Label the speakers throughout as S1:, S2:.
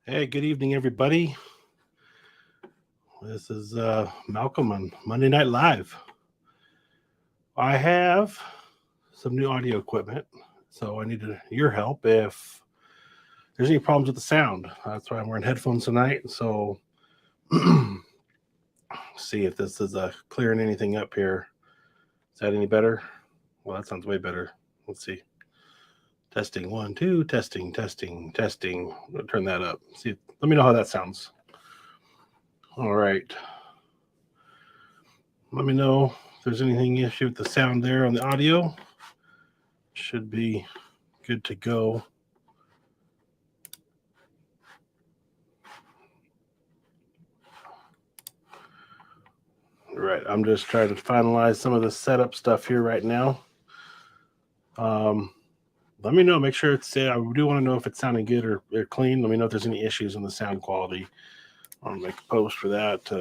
S1: Hey, good evening, everybody. This is Malcolm on Monday Night Live. I have some new audio equipment, so I need your help if there's any problems with the sound. That's why I'm wearing headphones tonight. So, see if this is clearing anything up here. Is that any better? Well, that sounds way better. Let's see. Testing one, two, testing. I'll turn that up. See, let me know how that sounds. All right. Let me know if there's anything issue with the sound there on the audio. Should be good to go. All right, I'm just trying to finalize some of the setup stuff here right now. Let me know. Make sure it's. I do want to know if it's sounding good or clean. Let me know if there's any issues in the sound quality. I'll make a post for that.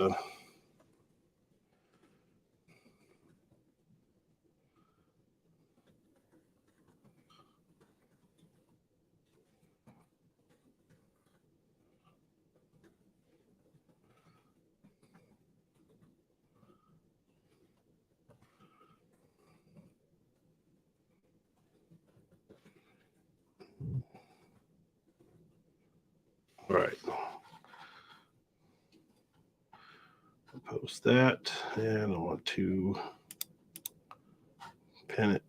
S1: All right. Post that, and I want to pin it.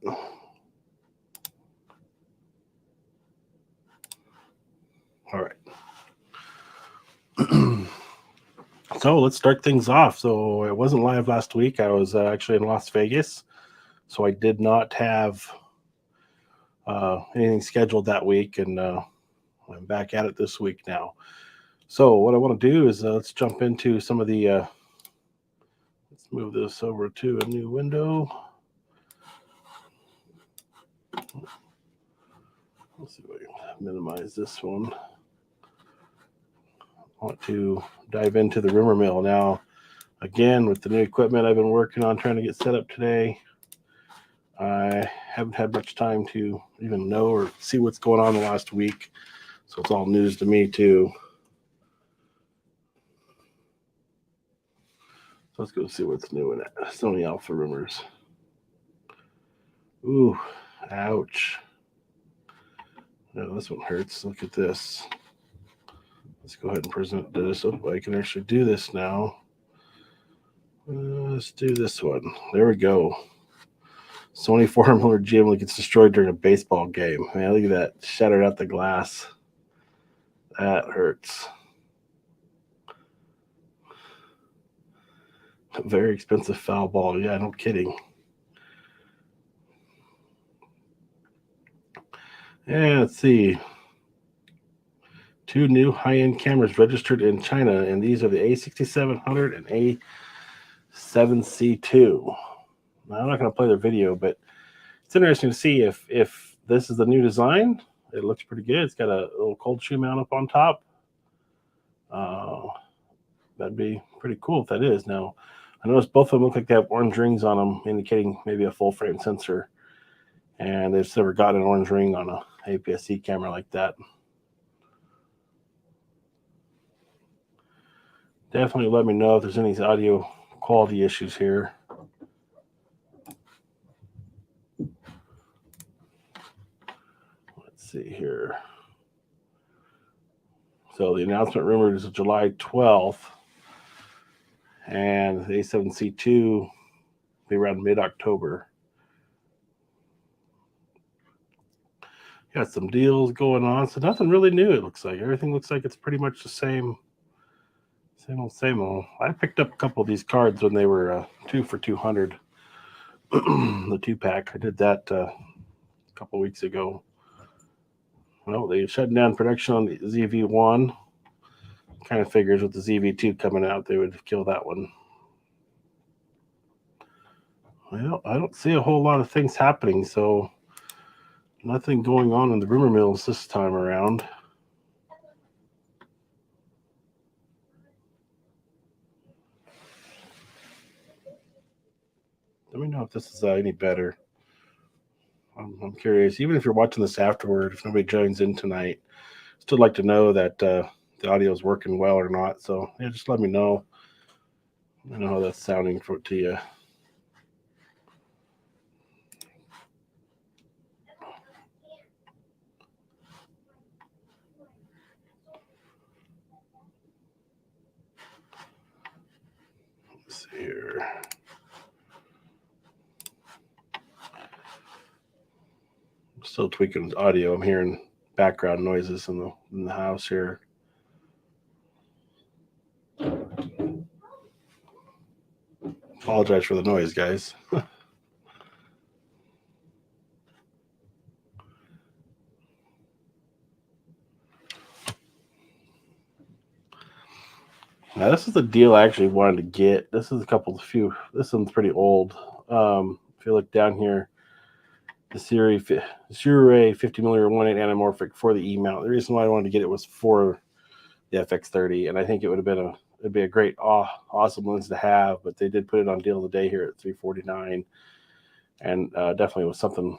S1: All right. So let's start things off. So I wasn't live last week. I was actually in Las Vegas, so I did not have anything scheduled that week, and I'm back at it this week now. So what I want to do is let's jump into some of the. Let's move this over to a new window. Let's see if I can minimize this one. I want to dive into the rumor mill now. Again, with the new equipment I've been working on trying to get set up today, I haven't had much time to even know or see what's going on the last week. So it's all news to me too. So let's go see what's new in it. Sony Alpha rumors. Ooh, ouch. No, this one hurts. Look at this. Let's go ahead and present this. So I can actually do this now. Let's do this one. There we go. Sony 400 gym gets destroyed during a baseball game. Man, look at that. Shattered out the glass. That hurts. A very expensive foul ball. Yeah, no kidding. Yeah, let's see. 2 new high-end cameras registered in China, and these are the A6700 and A7C2. Now, I'm not going to play their video, but it's interesting to see if this is the new design. It looks pretty good. It's got a little cold shoe mount up on top. That'd be pretty cool if that is. Now, I noticed both of them look like they have orange rings on them, indicating maybe a full frame sensor. And they've never got an orange ring on a APS-C camera like that. Definitely let me know if there's any audio quality issues here. Let's see here. So the announcement rumored is July 12th, and the A7C2 will be around mid-October. Got some deals going on, so nothing really new. It looks like everything looks like it's pretty much the same old. I picked up a couple of these cards when they were 2 for $200. The 2-pack. I did that a couple weeks ago. Well, they shut down production on the ZV-1. Kind of figures with the ZV-2 coming out, they would kill that one. Well, I don't see a whole lot of things happening, so nothing going on in the rumor mills this time around. Let me know if this is any better. I'm curious. Even if you're watching this afterward, if nobody joins in tonight, still like to know that the audio is working well or not. So yeah, just let me know. I know how that's sounding to you. Let's see here. I'm still tweaking audio. I'm hearing background noises in the house here. Apologize for the noise, guys. Now, this is the deal I actually wanted to get. This is this one's pretty old. If you look down here, the Siri 50 millimeter 1.8 anamorphic for the E mount. The reason why I wanted to get it was for the FX30, and I think it'd be a great, awesome lens to have. But they did put it on deal of the day here at $349, and definitely was something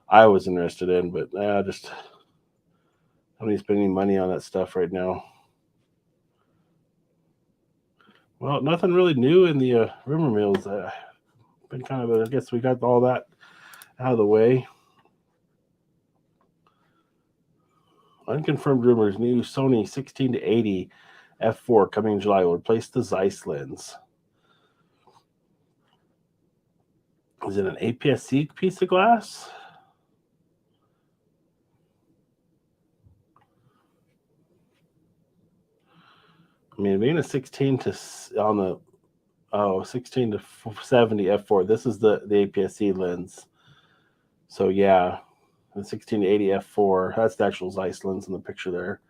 S1: I was interested in. But just don't need to spend any money on that stuff right now. Well, nothing really new in the rumor mills. Been kind of, I guess we got all that out of the way. Unconfirmed rumors: new Sony 16 to 80 f4 coming in July will replace the Zeiss lens. Is it an APS-C piece of glass? I mean, being a 16 to 70 f4, this is the APS-C lens. So yeah, the 16 to 80 f4, that's the actual Zeiss lens in the picture there.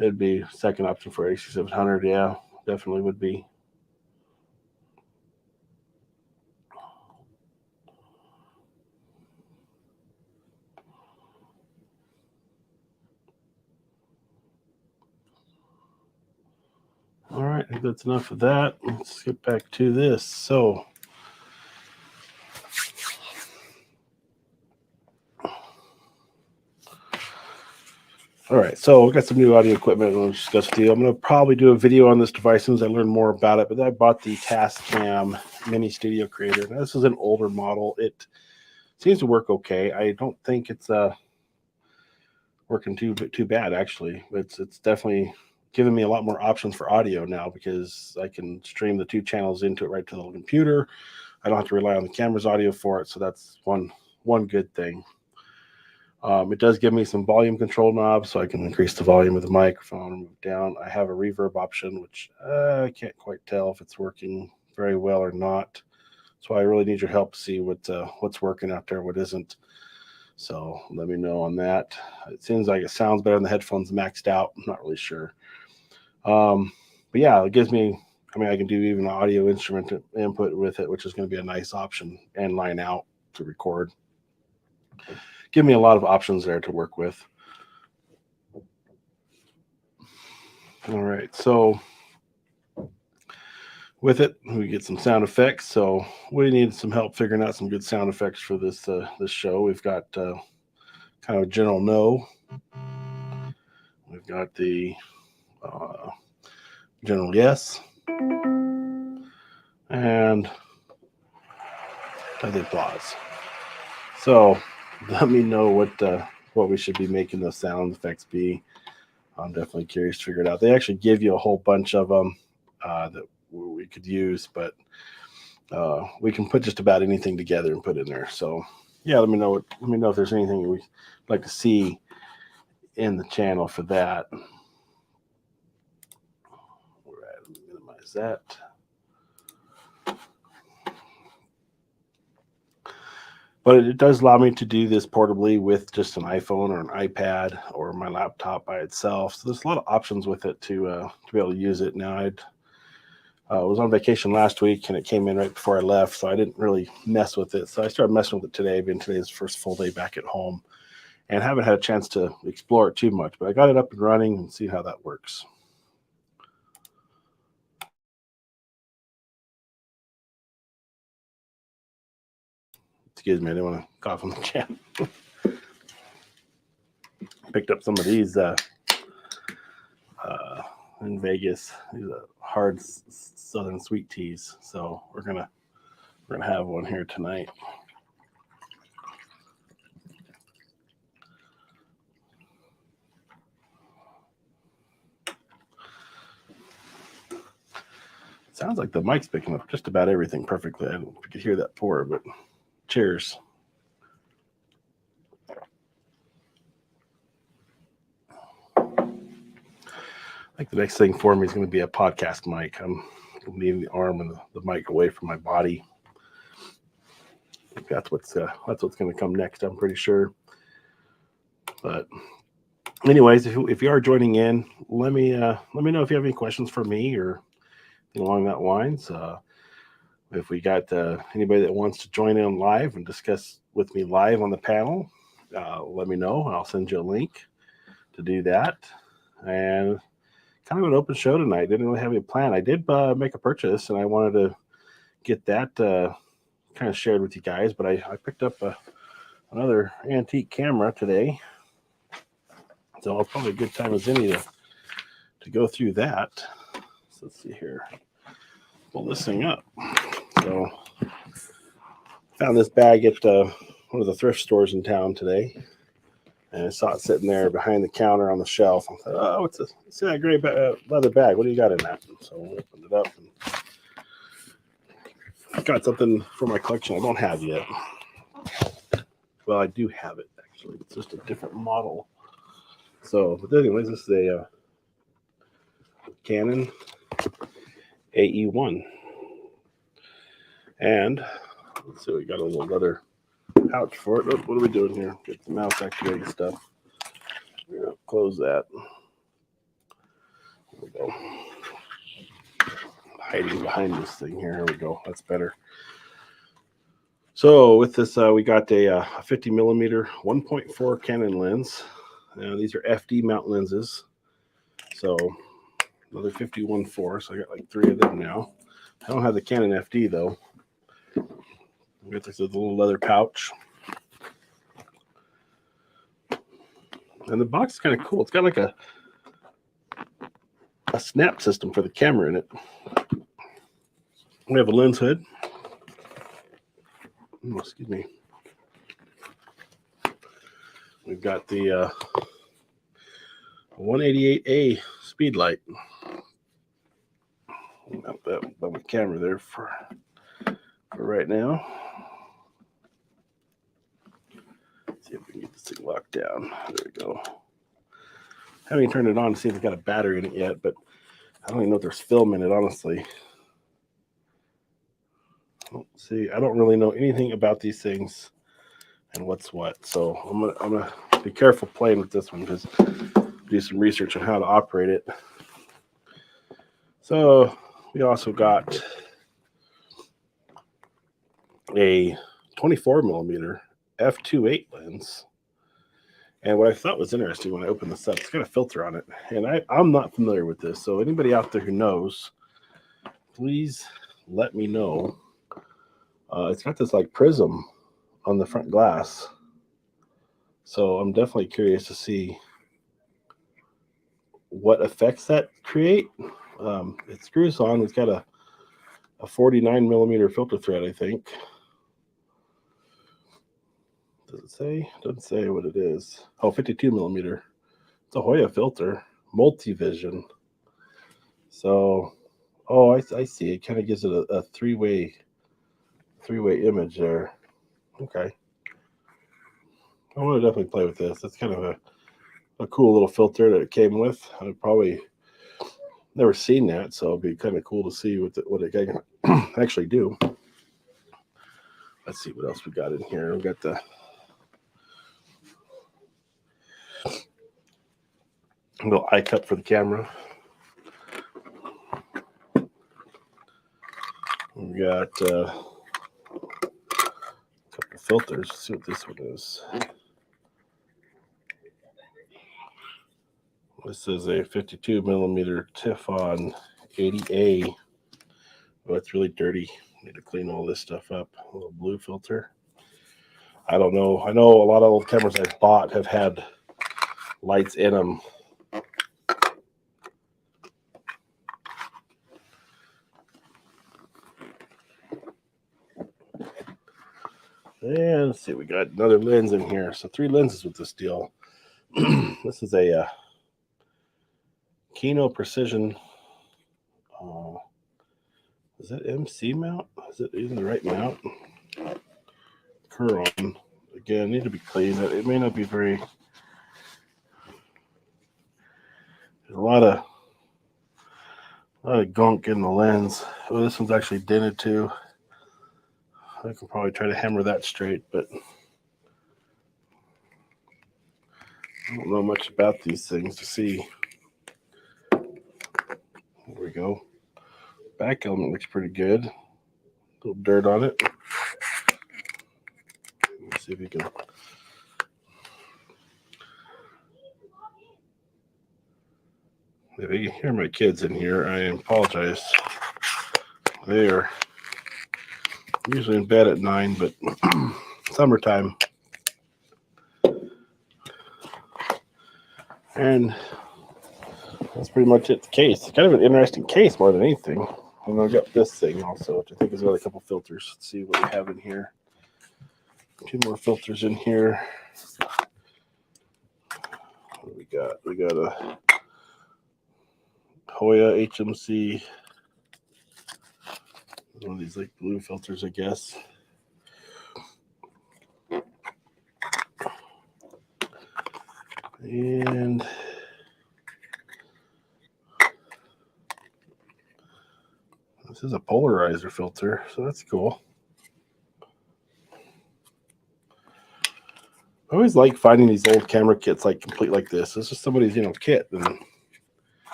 S1: It'd be second option for 8700. Yeah, definitely would be. All right, I think that's enough of that. Let's get back to this. So, all right, so we got some new audio equipment we'll discuss with you. I'm going to probably do a video on this device as soon as I learn more about it, but I bought the Tascam Mini Studio Creator. Now, this is an older model. It seems to work okay. I don't think it's working too bad, actually. It's definitely giving me a lot more options for audio now because I can stream the 2 channels into it right to the computer. I don't have to rely on the camera's audio for it, so that's one good thing. It does give me some volume control knobs, so I can increase the volume of the microphone and move down. I have a reverb option, which I can't quite tell if it's working very well or not. So I really need your help to see what's working out there, what isn't. So let me know on that. It seems like it sounds better than the headphones maxed out. I'm not really sure. But yeah, it gives me, I can do even an audio instrument input with it, which is going to be a nice option, and line out to record. Give me a lot of options there to work with. All right, so with it, we get some sound effects. So we need some help figuring out some good sound effects for this show. We've got kind of a general no. We've got the general yes, and the applause. So let me know what we should be making those sound effects be. I'm definitely curious to figure it out. They actually give you a whole bunch of them that we could use, but we can put just about anything together and put in there. So yeah, let me know if there's anything we'd like to see in the channel for that. All right, let me minimize that. But it does allow me to do this portably with just an iPhone or an iPad or my laptop by itself. So there's a lot of options with it to be able to use it. Now, I was on vacation last week and it came in right before I left, so I didn't really mess with it. So I started messing with it today, being today's first full day back at home, and haven't had a chance to explore it too much. But I got it up and running and see how that works. Excuse me, I didn't want to cough on the chat. Picked up some of these in Vegas. These are hard southern sweet teas. So we're gonna have one here tonight. Sounds like the mic's picking up just about everything perfectly. I don't know if you could hear that pour, but cheers. I think the next thing for me is going to be a podcast mic. I'm leaving the arm and the mic away from my body. I think that's what's going to come next. I'm pretty sure. But anyways, if you are joining in, let me know if you have any questions for me or along that lines. If we got anybody that wants to join in live and discuss with me live on the panel, let me know. I'll send you a link to do that. And kind of an open show tonight. Didn't really have any plan. I did make a purchase, and I wanted to get that kind of shared with you guys. But I picked up another antique camera today, so it's probably a good time as any to go through that. So let's see here. Pull this thing up. So found this bag at one of the thrift stores in town today. And I saw it sitting there behind the counter on the shelf. I thought, oh, it's that gray leather bag. What do you got in that? So I opened it up and got something for my collection I don't have yet. Well, I do have it, actually. It's just a different model. So, but anyways, this is a Canon AE1. And let's see, we got a little leather pouch for it. Oh, what are we doing here? Get the mouse activating stuff. We're going to close that. There we go. Hiding behind this thing here. Here we go. That's better. So with this, we got a 50 millimeter 1.4 Canon lens. These are FD mount lenses. So another 51.4. So I got like 3 of them now. I don't have the Canon FD though. We got this little leather pouch. And the box is kind of cool. It's got like a snap system for the camera in it. We have a lens hood. Oh, excuse me. We've got the 188A speed light. Got that by my camera there for right now. Let's see if we can get this thing locked down. There we go. I haven't even turned it on to see if it's got a battery in it yet, but I don't even know if there's film in it, honestly. See, I don't really know anything about these things and what's what. So I'm gonna be careful playing with this one because do some research on how to operate it. So we also got a 24 millimeter f2.8 lens. And what I thought was interesting when I opened this up, it's got a filter on it. And I'm not familiar with this. So anybody out there who knows, please let me know. It's got this like prism on the front glass. So I'm definitely curious to see what effects that create. It screws on. It's got a 49 millimeter filter thread, I think. Does it say? It doesn't say what it is. Oh, 52 millimeter. It's a Hoya filter, multi-vision. So, oh, I see. It kind of gives it a three-way image there. Okay. I want to definitely play with this. It's kind of a cool little filter that it came with. I've probably never seen that, so it'd be kind of cool to see what it can actually do. Let's see what else we got in here. We got the little eye cup for the camera. We got a couple of filters. Let's see what this one is. This is a 52 millimeter Tiffon 80A. Oh, it's really dirty. Need to clean all this stuff up. A little blue filter. I don't know. I know a lot of old cameras I've bought have had lights in them. And let's see, we got another lens in here. So 3 lenses with this deal. This is a Kino Precision. Is it MC mount? Is it even the right mount? Curon. Again, need to be cleaned. It may not be very. There's a lot of gunk in the lens. Oh, this one's actually dented too. I can probably try to hammer that straight, but I don't know much about these things to see. There we go. Back element looks pretty good. A little dirt on it. Let's see if you can. If you can hear my kids in here, I apologize. They are usually in bed at 9, but summertime. And that's pretty much it. The case. It's kind of an interesting case more than anything. And I've got this thing also, which I think has got a couple filters. Let's see what we have in here. 2 more filters in here. What do we got? We got a Hoya HMC. One of these like blue filters, I guess. And this is a polarizer filter, so that's cool. I always like finding these old camera kits like complete like this. This is somebody's, kit, and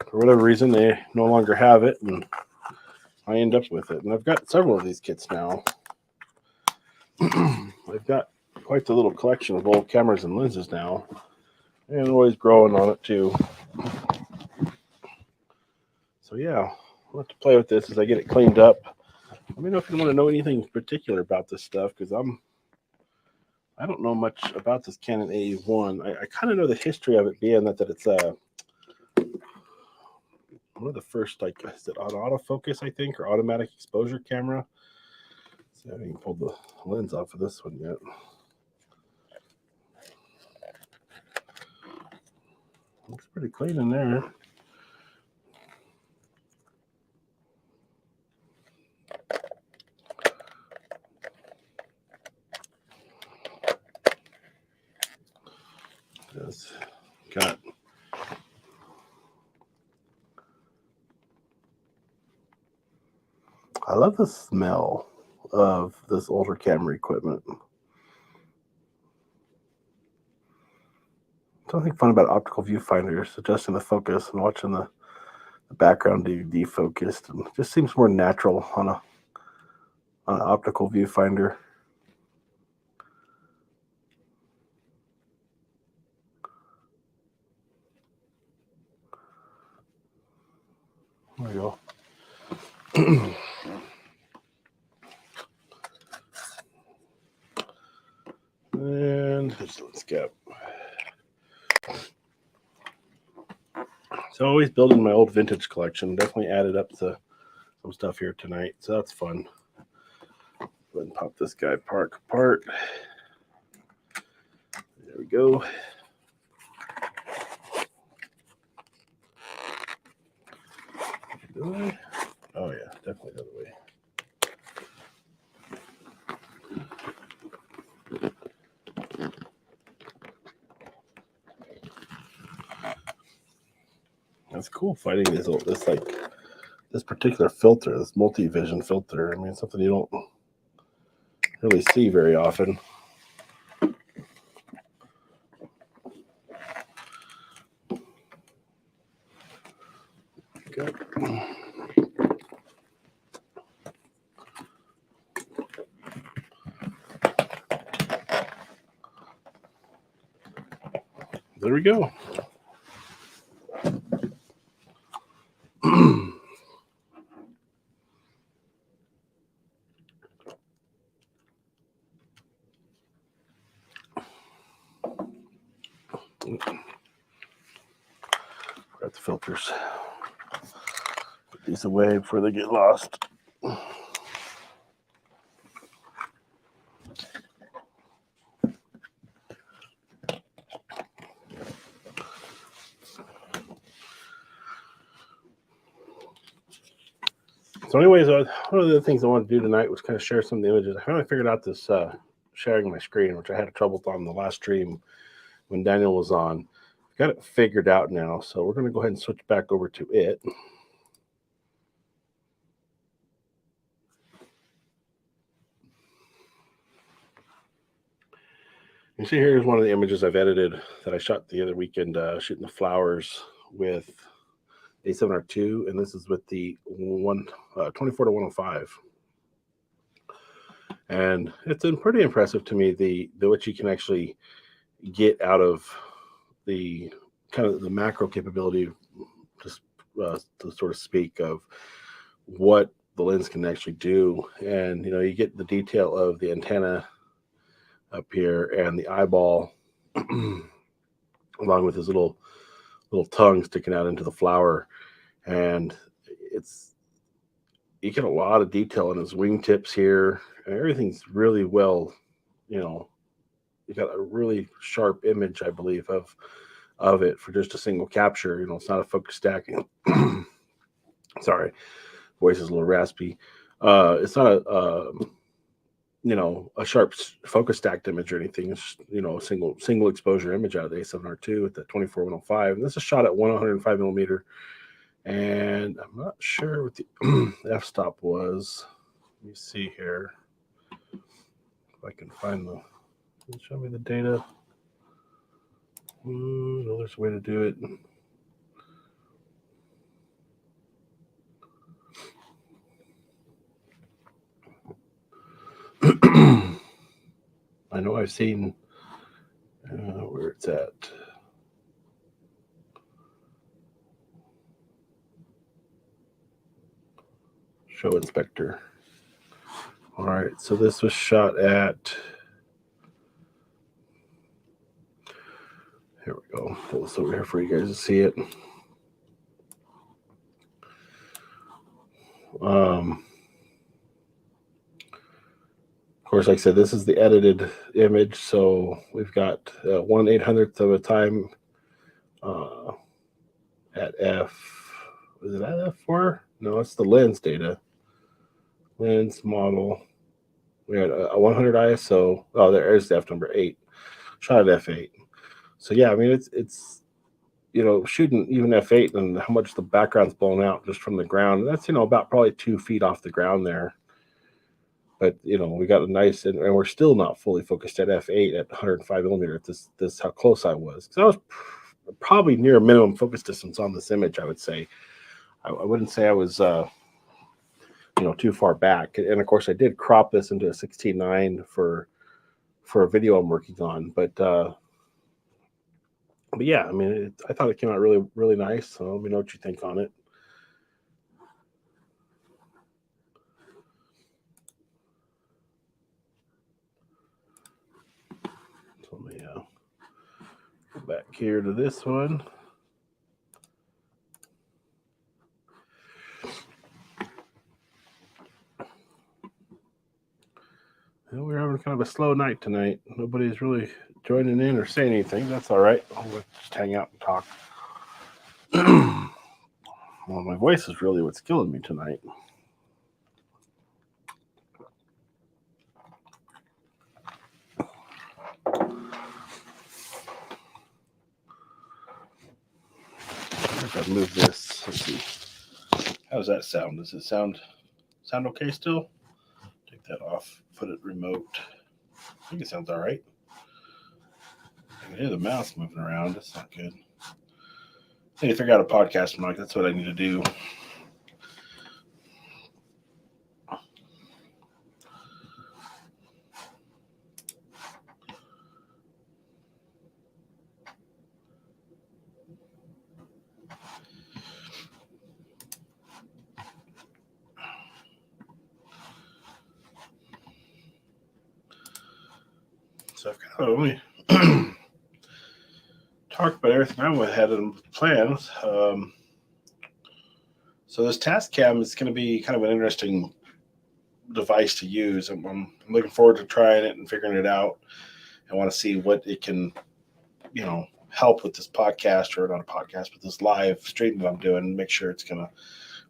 S1: for whatever reason they no longer have it, and I end up with it. And I've got several of these kits now. I've got quite the little collection of old cameras and lenses now, and always growing on it too. So yeah, I'll have to play with this as I get it cleaned up. Let me know if you want to know anything particular about this stuff, because I don't know much about this Canon AE1. I kind of know the history of it being that it's one of the first, like, is it on autofocus, I think, or automatic exposure camera. See, I haven't even pulled the lens off of this one yet. Looks pretty clean in there. It's got I love the smell of this older camera equipment. Something fun about optical viewfinders, adjusting the focus and watching the background be defocused, and it just seems more natural on an optical viewfinder. There we go. And this one's got. So always building my old vintage collection. Definitely added up to some stuff here tonight, so that's fun. Go ahead and pop this guy apart. There we go. Oh yeah, definitely the other way. That's cool finding this particular filter, this multi-vision filter. I mean, it's something you don't really see very often. Good. There we go. Got the filters. Put these away before they get lost. So anyways, one of the things I wanted to do tonight was kind of share some of the images. I finally figured out this sharing my screen, which I had trouble on the last stream when Daniel was on. Got it figured out now, so we're going to go ahead and switch back over to it. You see here's one of the images I've edited that I shot the other weekend, shooting the flowers with A7R2, and this is with the 24-105. And it's been pretty impressive to me the what you can actually get out of the kind of the macro capability, just to sort of speak of what the lens can actually do. And you get the detail of the antenna up here and the eyeball along with his little tongue sticking out into the flower, and you get a lot of detail in his wingtips here. Everything's really well, you got a really sharp image, I believe, of it for just a single capture. It's not a focus stacking. Sorry, voice is a little raspy. It's not a sharp focus stacked image or anything. It's a single exposure image out of the A7R2 with the 24-105. And this is shot at 105 millimeter. And I'm not sure what the f-stop was. Let me see here. If I can find show me the data. No, there's a way to do it. I know I've seen where it's at. Show inspector. All right, so this was shot at. Here we go. Pull this over here for you guys to see it. Of course, like I said, this is the edited image, so we've got 1/800th of a time at f. Is it at f4? No, it's the lens data. Lens model. We had a 100 ISO. Oh, there's the f number 8. Shot at f8. So yeah, I mean it's shooting even f8 and how much the background's blown out just from the ground. That's about probably 2 feet off the ground there. But we got a nice, and we're still not fully focused at f8 at 105 millimeter. This how close I was, because I was probably near a minimum focus distance on this image. I would say, I wouldn't say I was too far back. And of course, I did crop this into a 16:9 for a video I'm working on. But yeah, I mean, I thought it came out really, really nice. So let me know what you think on it. So let me go back here to this one. Well, we're having kind of a slow night tonight. Nobody's really joining in or saying anything. That's all right. I'll just hang out and talk. Well, my voice is really what's killing me tonight. I've moved this. Let's see. How does that sound? Does it sound okay still? Take that off. Put it remote. I think it sounds all right. I can hear the mouse moving around. That's not good. I need to figure out a podcast mic. That's what I need to do. So I've kind of only talked about everything I had in plans. So this Tascam is going to be kind of an interesting device to use. I'm looking forward to trying it and figuring it out. I want to see what it can, help with this podcast, or not a podcast, but this live stream that I'm doing, and make sure it's going to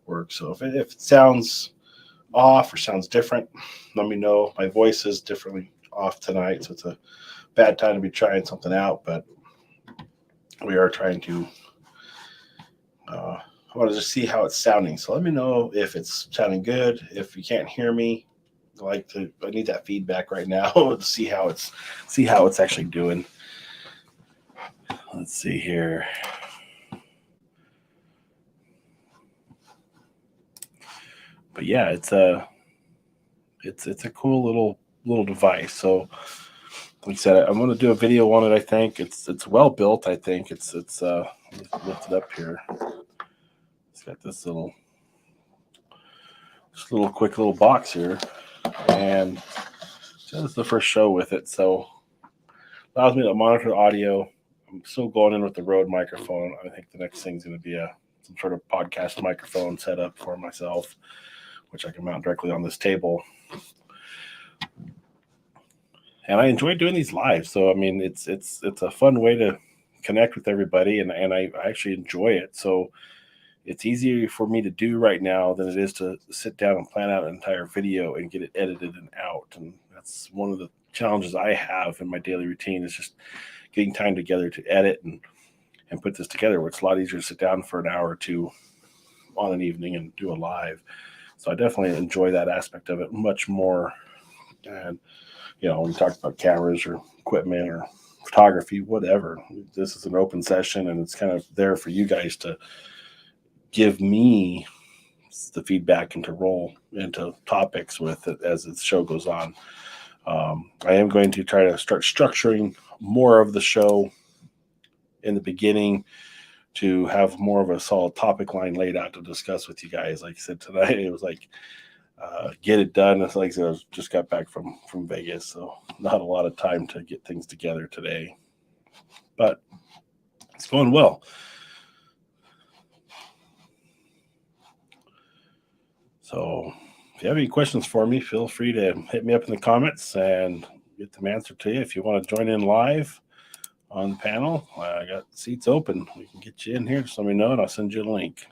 S1: work. So if it sounds off or sounds different, let me know. My voice is differently off tonight, so it's a bad time to be trying something out, but we are trying to. I want to just see how it's sounding. So let me know if it's sounding good. If you can't hear me, I need that feedback right now to see how it's actually doing. Let's see here. But yeah, it's a cool little device. So like I said, I'm going to do a video on it. I think it's well built. I think it's lift it up here. It's got this little quick little box here, and this is the first show with it. So allows me to monitor the audio. I'm still going in with the Rode microphone. I think the next thing's going to be some sort of podcast microphone setup for myself, which I can mount directly on this table. And I enjoy doing these live. So I mean, it's a fun way to connect with everybody, and I actually enjoy it. So it's easier for me to do right now than it is to sit down and plan out an entire video and get it edited and out. And that's one of the challenges I have in my daily routine, is just getting time together to edit and put this together, where it's a lot easier to sit down for an hour or two on an evening and do a live. So I definitely enjoy that aspect of it much more. And, when we talk about cameras or equipment or photography, whatever, this is an open session, and it's kind of there for you guys to give me the feedback and to roll into topics with it as the show goes on. I am going to try to start structuring more of the show in the beginning to have more of a solid topic line laid out to discuss with you guys. Like I said tonight, it was like get it done. It's like I just got back from Vegas, so not a lot of time to get things together today, but it's going well. So if you have any questions for me, feel free to hit me up in the comments and get them answered to you. If you want to join in live on the panel, I got seats open. We can get you in here. Just let me know, and I'll send you a link.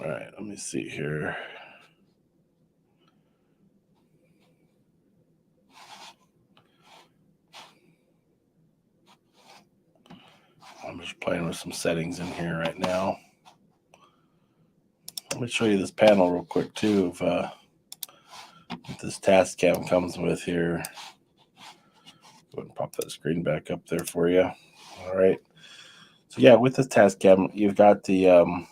S1: All right, let me see here. I'm just playing with some settings in here right now. Let me show you this panel real quick too of what this task cam comes with here. Go ahead and pop that screen back up there for you. All right. So yeah, with this task cam, you've got the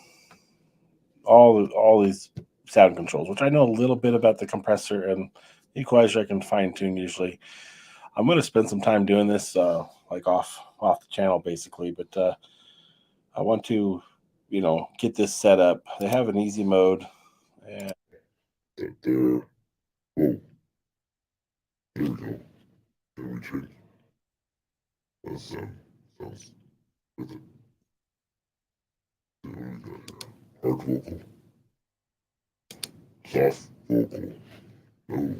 S1: all these sound controls, which I know a little bit about the compressor and equalizer. I can fine tune usually. I'm going to spend some time doing this like off the channel basically, but I want to get this set up. They have an easy mode, and
S2: there. Oh, there we go. Can we change? That sounds with it. What do we got here? Hard vocal, soft vocal. No.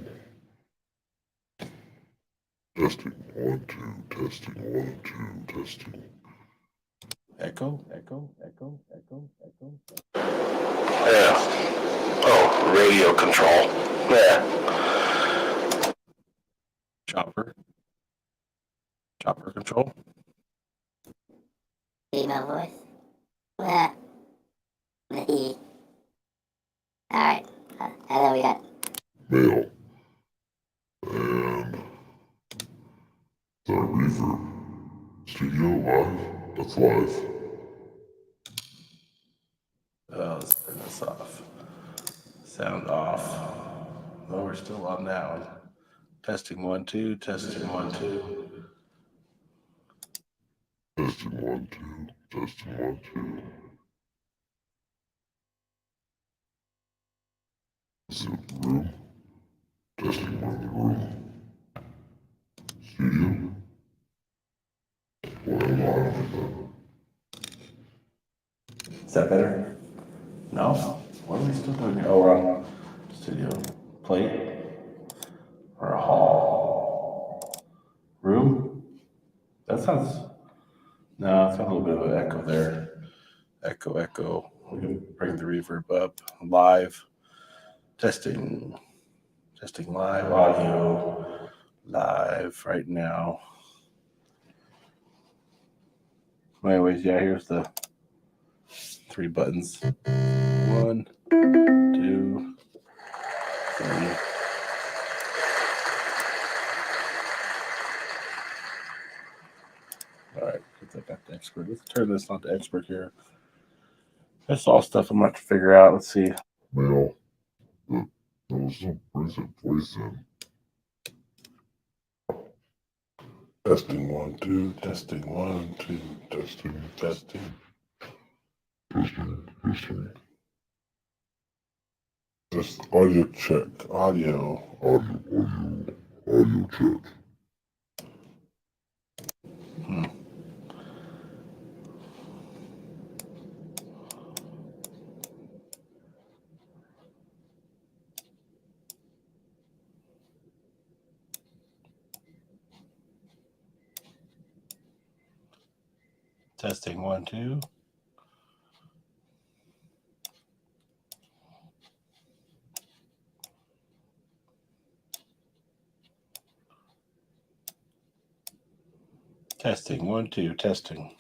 S2: Testing 1 2. Testing 1 2. Testing.
S1: echo. Yeah. Oh, radio control. Yeah. Chopper control.
S3: Female voice. Yeah. Me. Alright. And then we got
S2: Male. And the reverb. Studio live. That's live.
S1: Oh, let's turn this off. Sound off. No, we're still on now. Testing 1 2. Testing 1 2.
S2: Testing 1 2. Testing 1 2. Is it room? Testing 1 room. Studio. We're live.
S1: Is that better? No? What are we still doing here? Oh, we're on studio plate. or a hall? Room? That sounds. No, it's got a little bit of an echo there. Echo. We can bring the reverb up. Live. Testing live audio. Live right now. Anyways, yeah, here's the 3 buttons. 1, 2, 3. All right, get that back to expert. Let's turn this on to expert here. That's all stuff I'm going to have to figure out. Let's see.
S2: Mail. That was some recent place in. Testing 1, 2, testing 1, 2, testing. Testing. Just audio check. Audio check.
S1: Testing 1, 2. Testing 1, 2. Testing.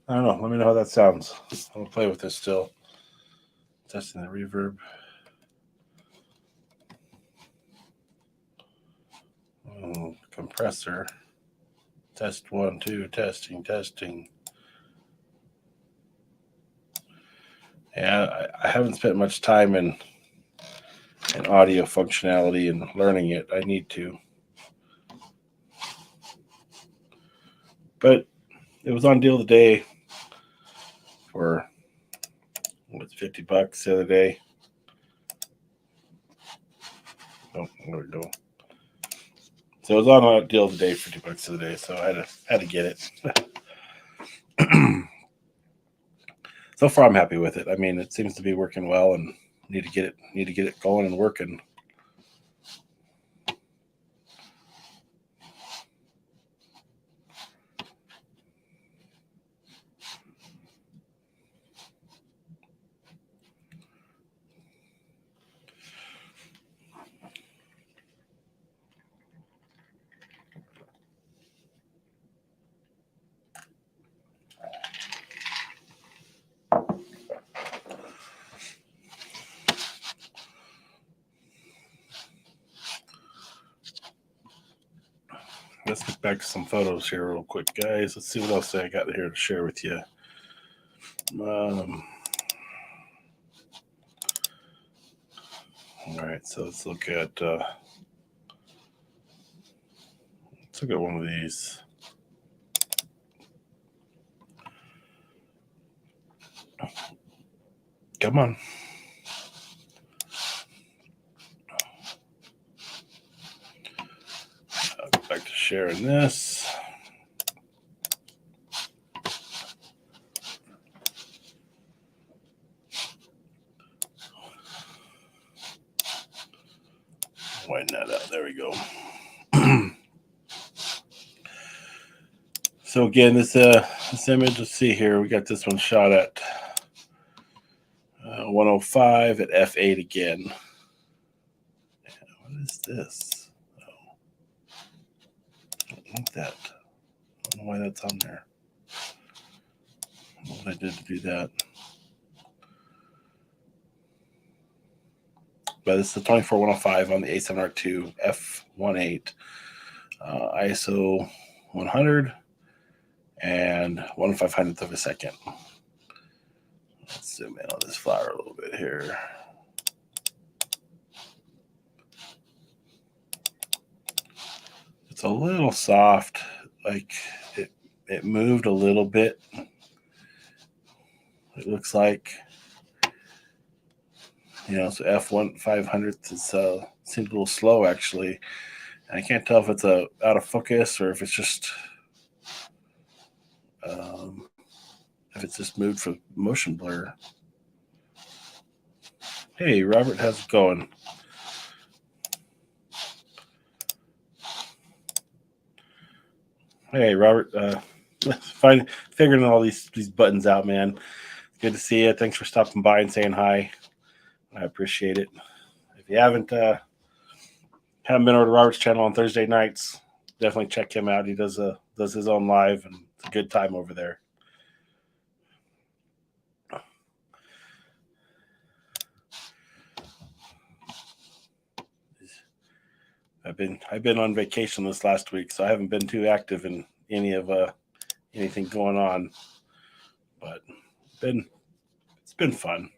S1: I don't know. Let me know how that sounds. I'm going to play with this still. Testing the reverb. Compressor. Test 1, 2. Testing. Yeah, I haven't spent much time in audio functionality and learning it. I need to. But it was on deal today for what's $50 the other day. Oh, there we go. So it was on a deal today for $50 the other day, so I had to get it. So far, I'm happy with it. I mean, it seems to be working well, and need to get it going and working. Let's get back to some photos here real quick, guys. Let's see what else I got here to share with you. All right, so let's look at one of these. Come on. I'll go back to sharing this. Widen that out. There we go. So again, this image, let's see here. We got this one shot at 105 at f8 again. What is this? Oh, I don't like that. I don't know why that's on there. I don't know what I did to do that. But this is the 24105 on the A7R2 F18 ISO 100 and 1/500th of a second. Let's zoom in on this flower a little bit here. It's a little soft, like it moved a little bit. It looks like, so F1/500th is seems a little slow actually. And I can't tell if it's out of focus or if it's just moved for motion blur. Hey, Robert, how's it going? Hey, Robert. Figuring all these buttons out, man. Good to see you. Thanks for stopping by and saying hi. I appreciate it. If you haven't been over to Robert's channel on Thursday nights, definitely check him out. He does his own live, and it's a good time over there. I've been on vacation this last week, so I haven't been too active in any of anything going on. But it's been fun.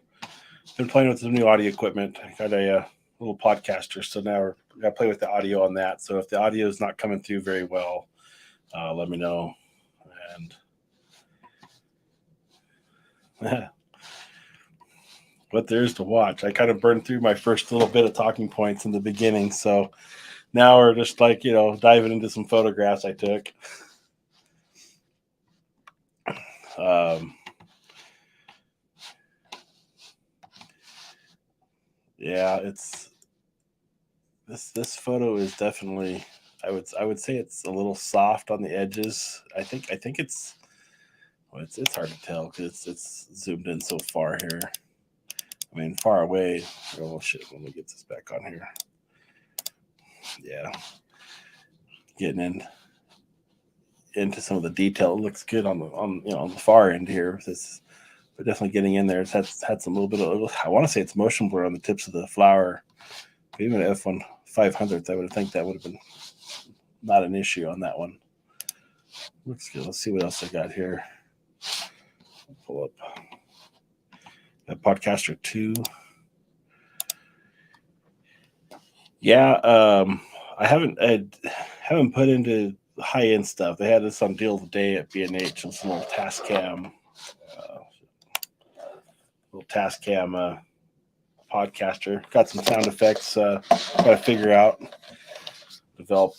S1: Been playing with some new audio equipment. I got a little podcaster, so now we're got to play with the audio on that. So if the audio is not coming through very well, let me know. And what there is to watch. I kind of burned through my first little bit of talking points in the beginning, so now we're just like diving into some photographs I took. Yeah, it's this photo is definitely I would say it's a little soft on the edges. I think it's it's hard to tell because it's zoomed in so far here. I mean, far away. Oh shit! Let me get this back on here. Yeah, getting into some of the detail. It looks good on the far end here. This, but definitely getting in there. It's had some little bit of. I want to say it's motion blur on the tips of the flower. Even at f1/500th, I would think that would have been not an issue on that one. Looks good. Let's see what else I got here. I'll pull up that Podcaster 2. Yeah, I haven't put into high end stuff. They had this on deal today at B&H and some little Tascam, podcaster. Got some sound effects. Got to figure out, develop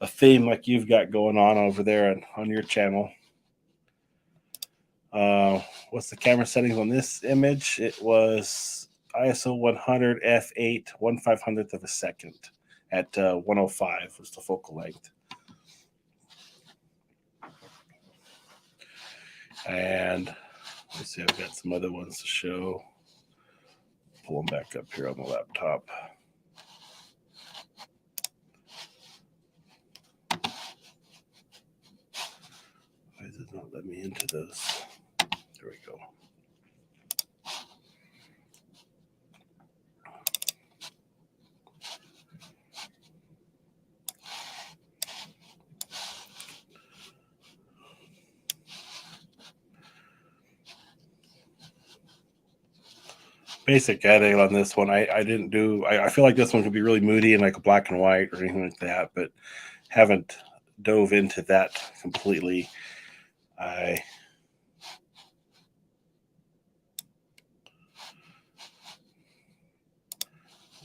S1: a theme like you've got going on over there on your channel. What's the camera settings on this image? It was ISO 100 f8 1/500th of a second at 105 was the focal length. And let's see, I've got some other ones to show. Pull them back up here on the laptop. Why does it not let me into those? There we go. Basic editing on this one. I didn't do. I feel like this one could be really moody and like a black and white or anything like that, but haven't dove into that completely. Let's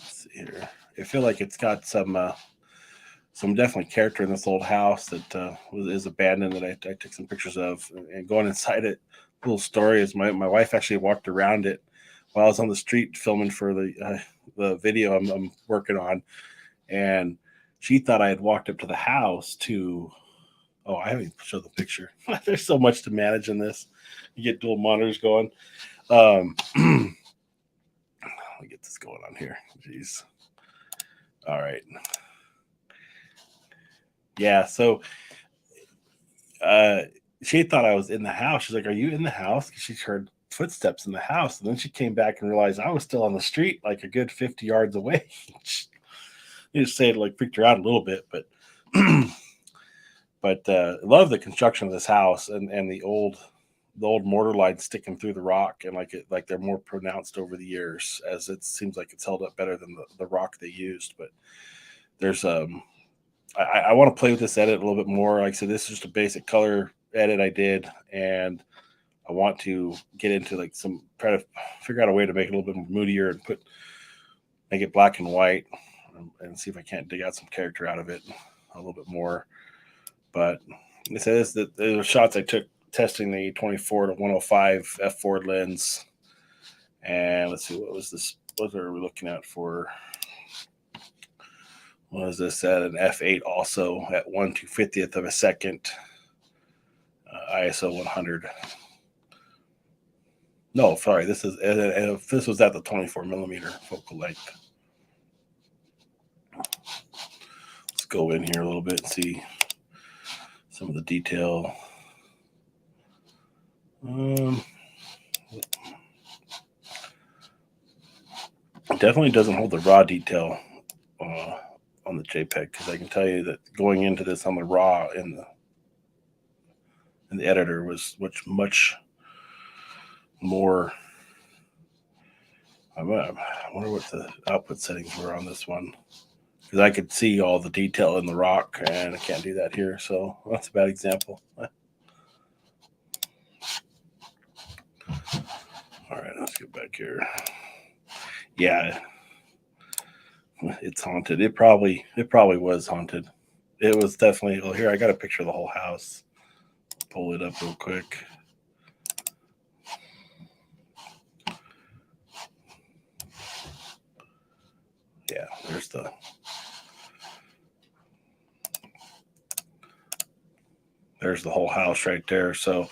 S1: see here. I feel like it's got some definitely character in this old house that is abandoned that I took some pictures of, and going inside it. Little story is my wife actually walked around it while I was on the street filming for the video I'm working on, and she thought I had walked up to the house to. Oh, I haven't even showed the picture. There's so much to manage in this. You get dual monitors going. Let me get this going on here. Jeez. All right. Yeah, so she thought I was in the house. She's like, "Are you in the house?" She heard footsteps in the house, and then she came back and realized I was still on the street, like a good 50 yards away. You just say it like freaked her out a little bit, but love the construction of this house and the old mortar lines sticking through the rock, and like they're more pronounced over the years, as it seems like it's held up better than the rock they used. But there's I want to play with this edit a little bit more. Like I said, this is just a basic color edit I did, and I want to get into try to figure out a way to make it a little bit more moodier and make it black and white, and see if I can't dig out some character out of it a little bit more. But it says that the shots I took testing the 24-105 f4 lens, and let's see, what was this? What are we looking at for Was this at an f8 also at 1/250th of a second, ISO 100. No, sorry, this was at the 24 millimeter focal length. Let's go in here a little bit and see some of the detail. Definitely doesn't hold the raw detail on the JPEG, because I can tell you that going into this on the raw in the editor was much more. I wonder what the output settings were on this one, because I could see all the detail in the rock, and I can't do that here, so that's a bad example. All right, let's get back here. Yeah, it's haunted. It probably was haunted. It was definitely. Oh, here, I got a picture of the whole house. Pull it up real quick. Yeah, there's the whole house right there. So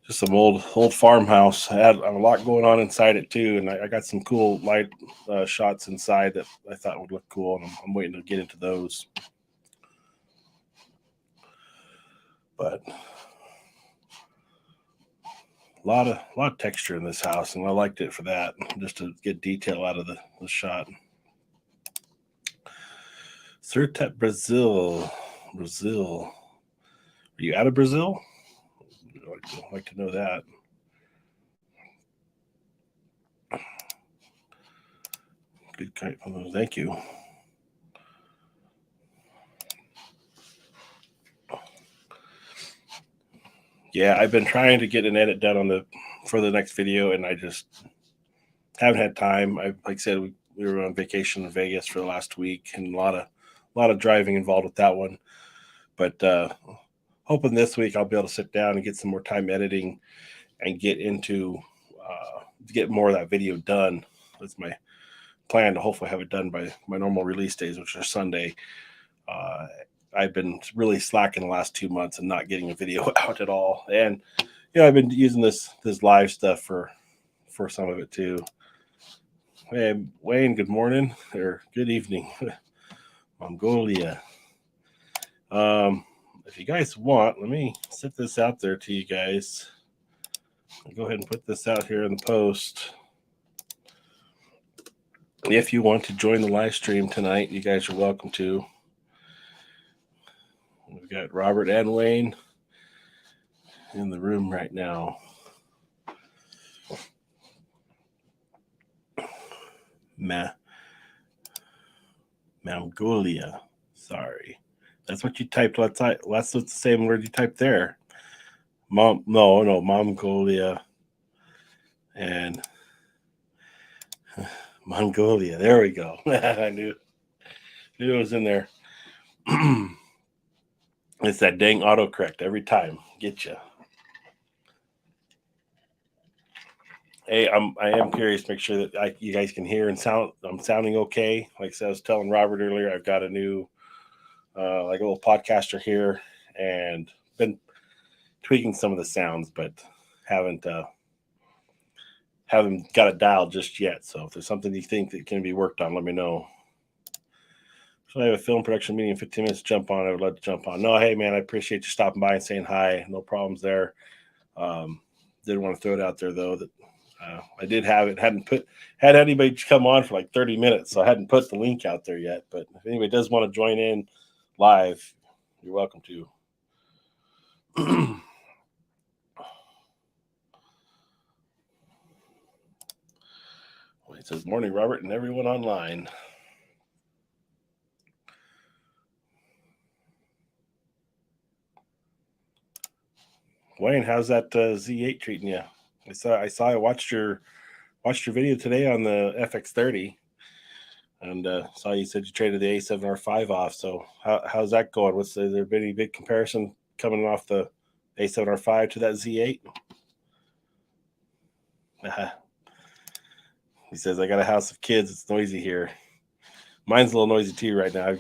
S1: just some old farmhouse. I had a lot going on inside it too, and I got some cool light shots inside that I thought would look cool, and I'm waiting to get into those. But a lot of texture in this house, and I liked it for that, just to get detail out of the shot. Sertep, Brazil. Are you out of Brazil? I'd like to know that. Good, thank you. Yeah, I've been trying to get an edit done for the next video, and I just haven't had time. Like I said, we were on vacation in Vegas for the last week, and a lot of driving involved with that one. But hoping this week I'll be able to sit down and get some more time editing and get more of that video done. That's my plan, to hopefully have it done by my normal release days, which are Sunday. I've been really slacking the last 2 months and not getting a video out at all. And I've been using this live stuff for some of it too. Hey, Wayne, good morning or good evening. Mongolia. If you guys want, let me set this out there to you guys. I'll go ahead and put this out here in the post. If you want to join the live stream tonight, you guys are welcome to. We've got Robert and Wayne in the room right now. Mongolia. Sorry. That's what you typed. That's the same word you typed there. Mongolia. And Mongolia. There we go. I knew it was in there. It's that dang autocorrect every time. Get you. Hey, I am curious to make sure that you guys can hear and sound. I'm sounding okay. Like I said, I was telling Robert earlier, I've got a new like a little podcaster here, and been tweaking some of the sounds, but haven't got it dialed just yet. So if there's something you think that can be worked on, let me know. So I have a film production meeting in 15 minutes. Jump on. I would love to jump on. No, hey man, I appreciate you stopping by and saying hi. No problems there. Didn't want to throw it out there though that I did have it. Hadn't had anybody come on for like 30 minutes, so I hadn't put the link out there yet. But if anybody does want to join in live, you're welcome to. It says, morning, Robert, and everyone online. Wayne, how's that Z8 treating you? I watched your video today on the FX30, and saw you said you traded the A7R5 off. So how's that going? Has there been any big comparison coming off the A7R5 to that Z8? He says, I got a house of kids. It's noisy here. Mine's a little noisy too right now.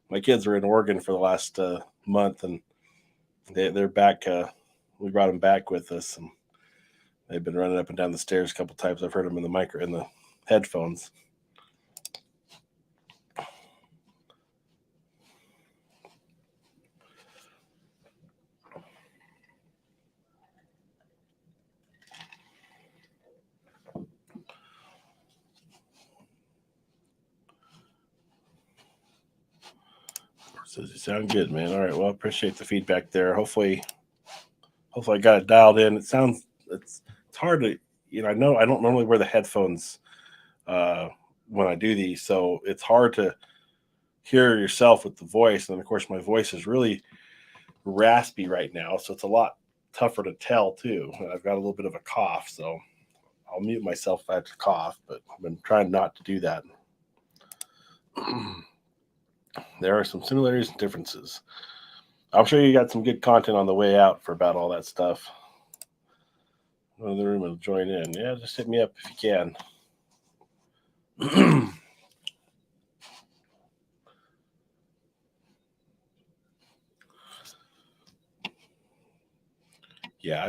S1: My kids were in Oregon for the last month, and they're back. We brought them back with us, and they've been running up and down the stairs a couple times. I've heard them in the headphones. Says you sound good, man. All right, well, appreciate the feedback there. Hopefully I got it dialed in. It's hard to, I know I don't normally wear the headphones when I do these, so it's hard to hear yourself with the voice. And of course, my voice is really raspy right now, so it's a lot tougher to tell too. And I've got a little bit of a cough, so I'll mute myself if I have to cough, but I've been trying not to do that. There are some similarities and differences. I'm sure you got some good content on the way out for about all that stuff. Go in the room and join in. Yeah, just hit me up if you can. Yeah,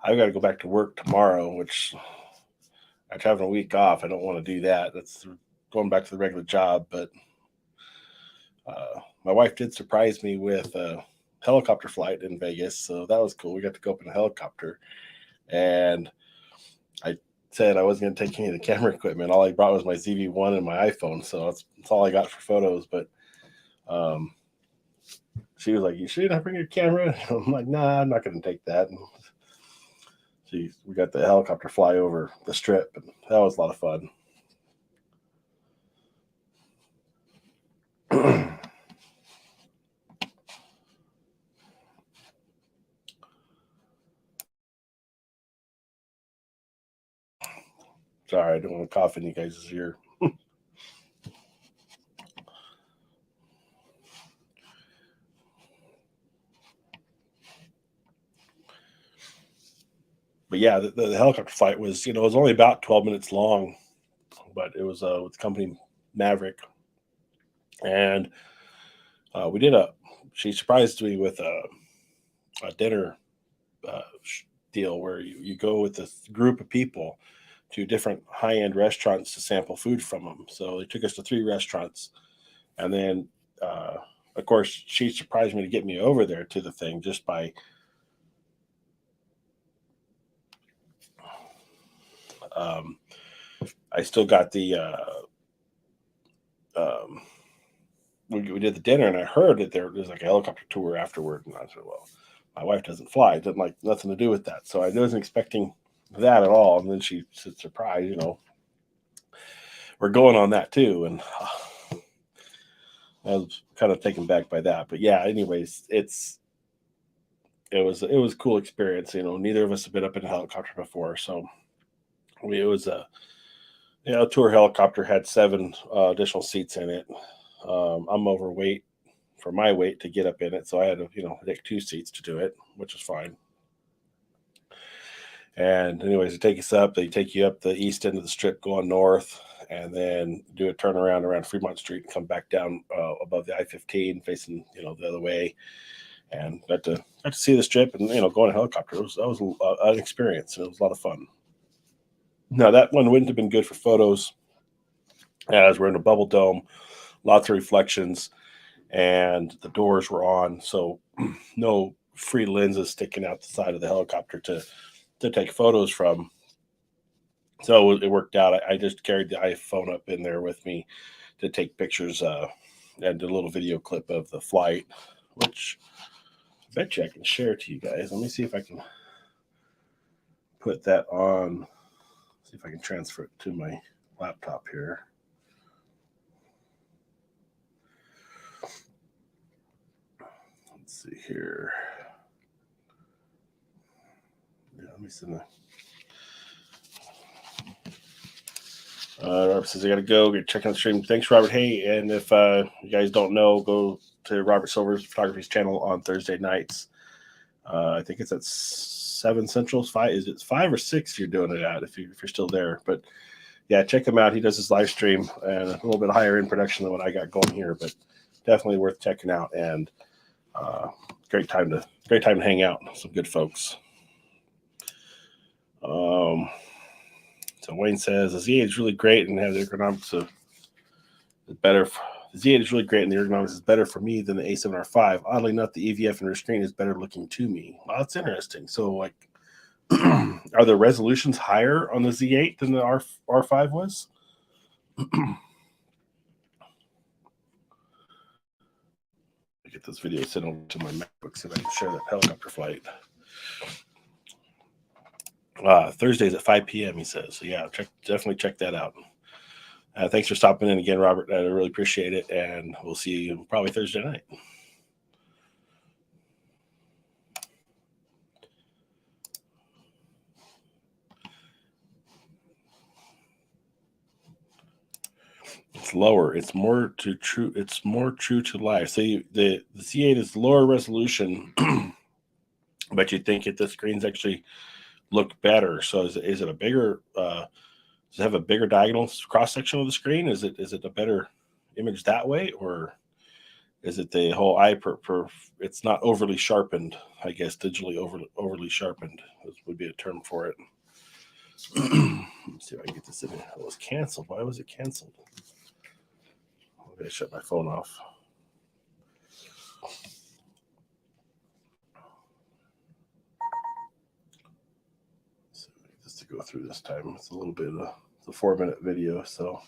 S1: I've got to go back to work tomorrow, which after having a week off, I don't want to do that. That's going back to the regular job. But my wife did surprise me with a helicopter flight in Vegas, so that was cool. We got to go up in a helicopter, and I said I wasn't going to take any of the camera equipment. All I brought was my ZV-1 and my iPhone, so that's all I got for photos. But she was like, "You sure not bring your camera?" I'm like, "Nah, I'm not going to take that." And we got the helicopter fly over the strip, and that was a lot of fun. Sorry, I don't want to cough in you guys' ear. But yeah, the helicopter flight was, it was only about 12 minutes long, but it was with the company Maverick. And she surprised me with a dinner deal where you go with this group of people to different high-end restaurants to sample food from them. So they took us to 3 restaurants. And then, of course, she surprised me to get me over there to the thing just by I still got the we did the dinner, and I heard that there's like a helicopter tour afterward, and I said, well, my wife doesn't fly. It doesn't like nothing to do with that. So I wasn't expecting that at all. And then she said, surprise, we're going on that too. And I was kind of taken back by that. But yeah, anyways, it was a cool experience. Neither of us have been up in a helicopter before. So it was a tour helicopter, had 7 additional seats in it. I'm overweight for my weight to get up in it, so I had to take 2 seats to do it, which is fine. And anyways, they take you up the east end of the strip going north, and then do a turnaround around Fremont Street and come back down above the I-15 facing the other way, and got to see the strip and go in a helicopter. That was an experience, and it was a lot of fun. Now that one wouldn't have been good for photos, as we're in a bubble dome, lots of reflections, and the doors were on, so no free lenses sticking out the side of the helicopter to take photos from. So it worked out. I just carried the iPhone up in there with me to take pictures and did a little video clip of the flight, which I bet you I can share to you guys. Let me see if I can put that on. See if I can transfer it to my laptop here. Let's see here. Yeah, let me send that. Robert says I got to go. Get checking out the stream. Thanks, Robert. Hey, and if you guys don't know, go to Robert Silver's Photography's channel on Thursday nights. I think it's at 7 Central. 5 is it 5 or 6? You're doing it at if you're still there. But yeah, check him out. He does his live stream and a little bit higher in production than what I got going here, but definitely worth checking out. And great time to hang out. Some good folks. So Wayne says the Z8 is really great and has the ergonomics of better. The Z8 is really great and the ergonomics is better for me than the A7R5. Oddly enough, the EVF and her screen is better looking to me. Well, that's interesting. So like, are the resolutions higher on the Z8 than the R5 was? Get this video sent over to my MacBook so I can share that helicopter flight. Thursdays at 5 p.m. he says. So yeah, definitely check that out. Thanks for stopping in again, Robert. I really appreciate it, and we'll see you probably Thursday night. It's lower. It's more true. It's more true to life. So the C8 is lower resolution, but you think the screens actually look better. So is it a bigger? Does it have a bigger diagonal cross section of the screen? Is it a better image that way, or is it the whole eye it's not overly sharpened? I guess digitally overly sharpened would be a term for it. Let's see if I can get this in here. It was canceled. Why was it canceled? I'm going to shut my phone off. So just to go through this time, it's a little bit of it's a 4-minute video, so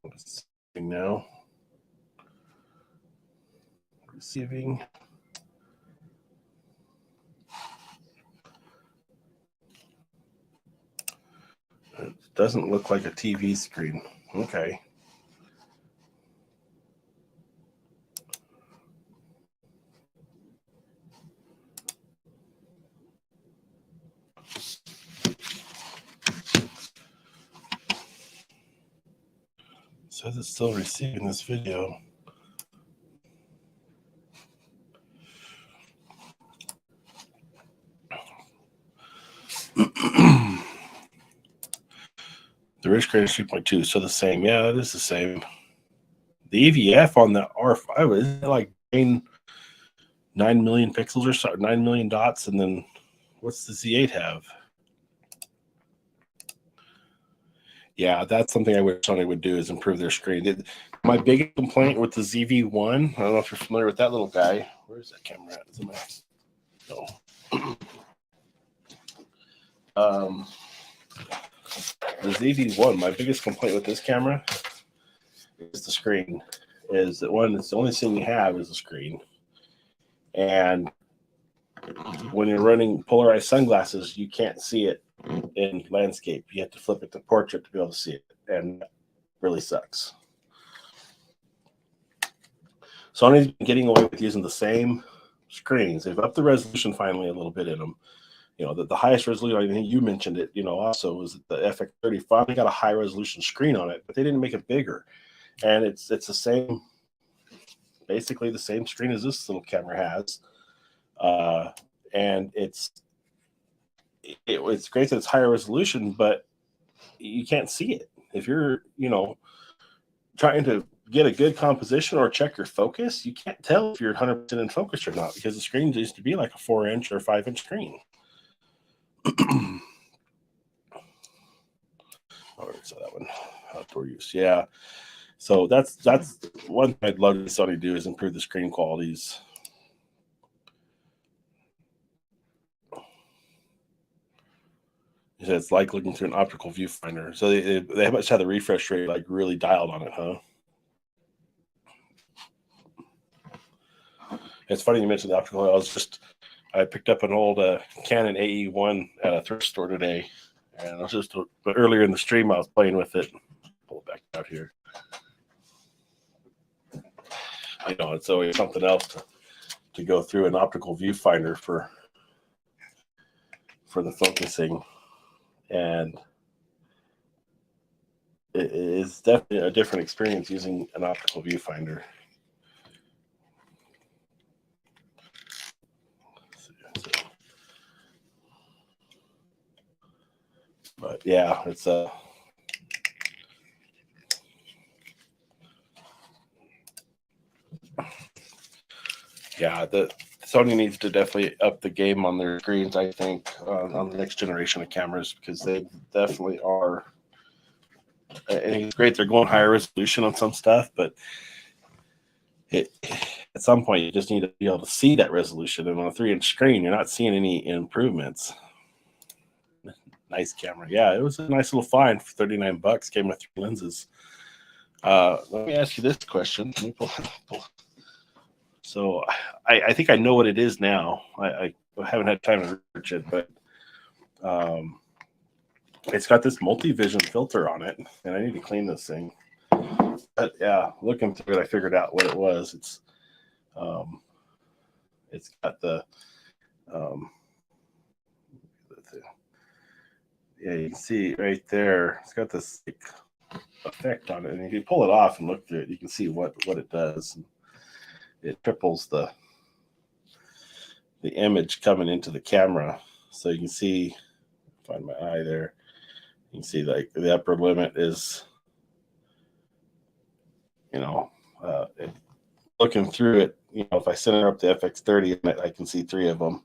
S1: it's now receiving. It doesn't look like a TV screen. Okay. Says it's still receiving this video. The rich grade is 3.2, so the same. Yeah, it is the same. The EVF on the R5 is like 9 million pixels or so, 9 million dots, and then what's the Z8 have? Yeah, that's something I wish Sony would do is improve their screen. My biggest complaint with the ZV-1, I don't know if you're familiar with that little guy. Where's that camera at? Is it no. The ZV-1, my biggest complaint with this camera is the screen. Is that one? It's the only thing you have is the screen, and when you're running polarized sunglasses, you can't see it in landscape. You have to flip it to portrait to be able to see it, and that really sucks. Sony's been getting away with using the same screens. They've upped the resolution finally a little bit in them. You know, the highest resolution, I think you mentioned it, you know, also was the FX30 finally got a high resolution screen on it, but they didn't make it bigger. And it's the same, basically the same screen as this little camera has. And it's great that it's higher resolution, but you can't see it. If you're, you know, trying to get a good composition or check your focus, you can't tell if you're 100% in focus or not, because the screen used to be like a 4-inch or 5-inch screen. So that one, outdoor use, yeah. So that's one thing I'd love to see Sony do is improve the screen qualities. It's like looking through an optical viewfinder. So they must have the refresh rate like really dialed on it, huh? It's funny you mentioned the optical. I picked up an old Canon AE1 at a thrift store today, and I was but earlier in the stream I was playing with it. Pull it back out here. You know, it's always something else to go through an optical viewfinder for the focusing, and it is definitely a different experience using an optical viewfinder. But yeah, it's Yeah, the Sony needs to definitely up the game on their screens, I think, on the next generation of cameras, because they definitely are. I think it's great they're going higher resolution on some stuff, but at some point you just need to be able to see that resolution. And on a 3-inch screen, you're not seeing any improvements. Nice camera. Yeah, it was a nice little find for $39. Came with 3 lenses. Let me ask you this question. Let me pull. So I think I know what it is now. I haven't had time to research it, but it's got this multi-vision filter on it, and I need to clean this thing. But yeah, looking through it, I figured out what it was. It's got the yeah, you can see right there. It's got this effect on it, and if you pull it off and look through it, you can see what it does. It triples the image coming into the camera, so you can see. Find my eye there. You can see like the upper limit is, looking through it. If I center up the FX30, I can see 3 of them,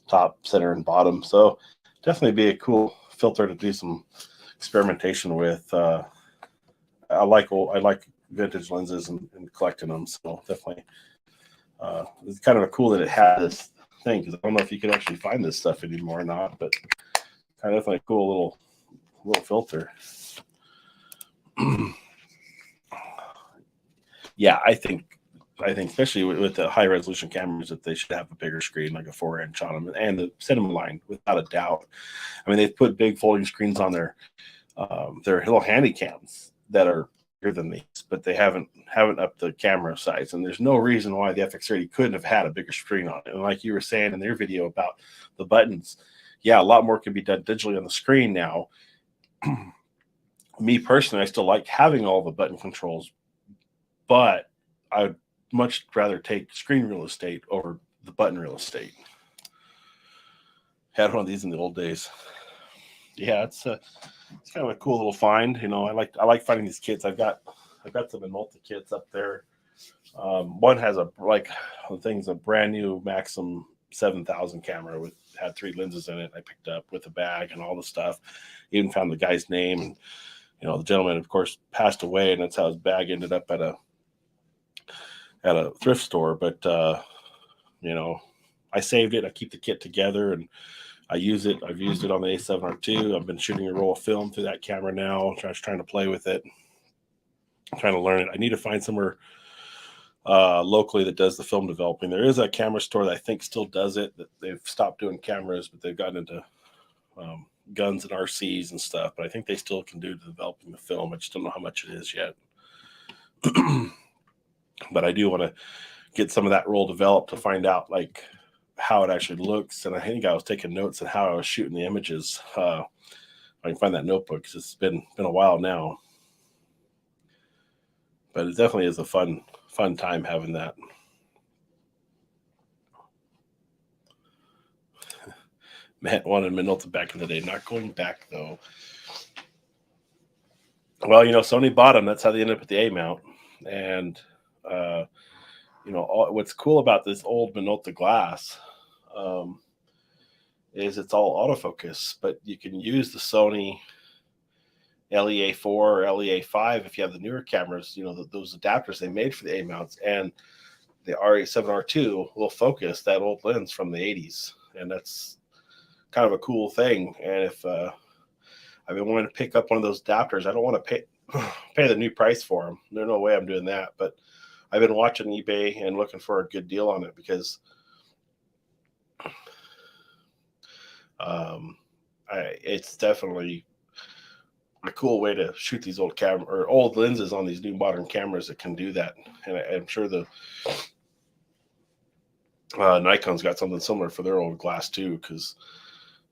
S1: top, center, and bottom. So definitely be a cool filter to do some experimentation with. I like vintage lenses and collecting them. So definitely, it's kind of cool that it had this thing, because I don't know if you can actually find this stuff anymore or not, but kind of definitely a cool little filter. Yeah, I think especially with the high resolution cameras, that they should have a bigger screen, like a 4-inch on them, and the cinema line, without a doubt. I mean, they've put big folding screens on their little handy cams that are bigger than these, but they haven't upped the camera size. And there's no reason why the FX30 couldn't have had a bigger screen on it. And like you were saying in their video about the buttons, yeah, a lot more can be done digitally on the screen now. Me personally, I still like having all the button controls, but I would much rather take screen real estate over the button real estate. Had one of these in the old days. Yeah, it's kind of a cool little find. I like finding these kits. I've got some Minolta kits up there. One has a brand new Maxim 7000 camera had 3 lenses in it. I picked up with a bag and all the stuff. Even found the guy's name. And, the gentleman, of course, passed away, and that's how his bag ended up at a thrift store. But I saved it. I keep the kit together, and I use it. I've used it on the A7R2. I've been shooting a roll of film through that camera now. Trying to play with it. Trying to learn it. I need to find somewhere locally that does the film developing. There is a camera store that I think still does it. That they've stopped doing cameras, but they've gotten into guns and RCs and stuff. But I think they still can do developing the film. I just don't know how much it is yet. But I do want to get some of that roll developed to find out like how it actually looks. And I think I was taking notes on how I was shooting the images. I can find that notebook, because it's been a while now. But it definitely is a fun time having that. Matt wanted Minolta back in the day. Not going back, though. Well, Sony bought them. That's how they ended up with the A mount. And, what's cool about this old Minolta glass is it's all autofocus, but you can use the Sony LEA4 or LEA5 if you have the newer cameras. Those adapters they made for the A mounts, and the RA7R2 will focus that old lens from the 80s, and that's kind of a cool thing. And if I've been wanting to pick up one of those adapters, I don't want to pay the new price for them. There's no way I'm doing that, but I've been watching eBay and looking for a good deal on it, because it's definitely a cool way to shoot these old lenses on these new modern cameras that can do that. And I'm sure the Nikon's got something similar for their old glass too, because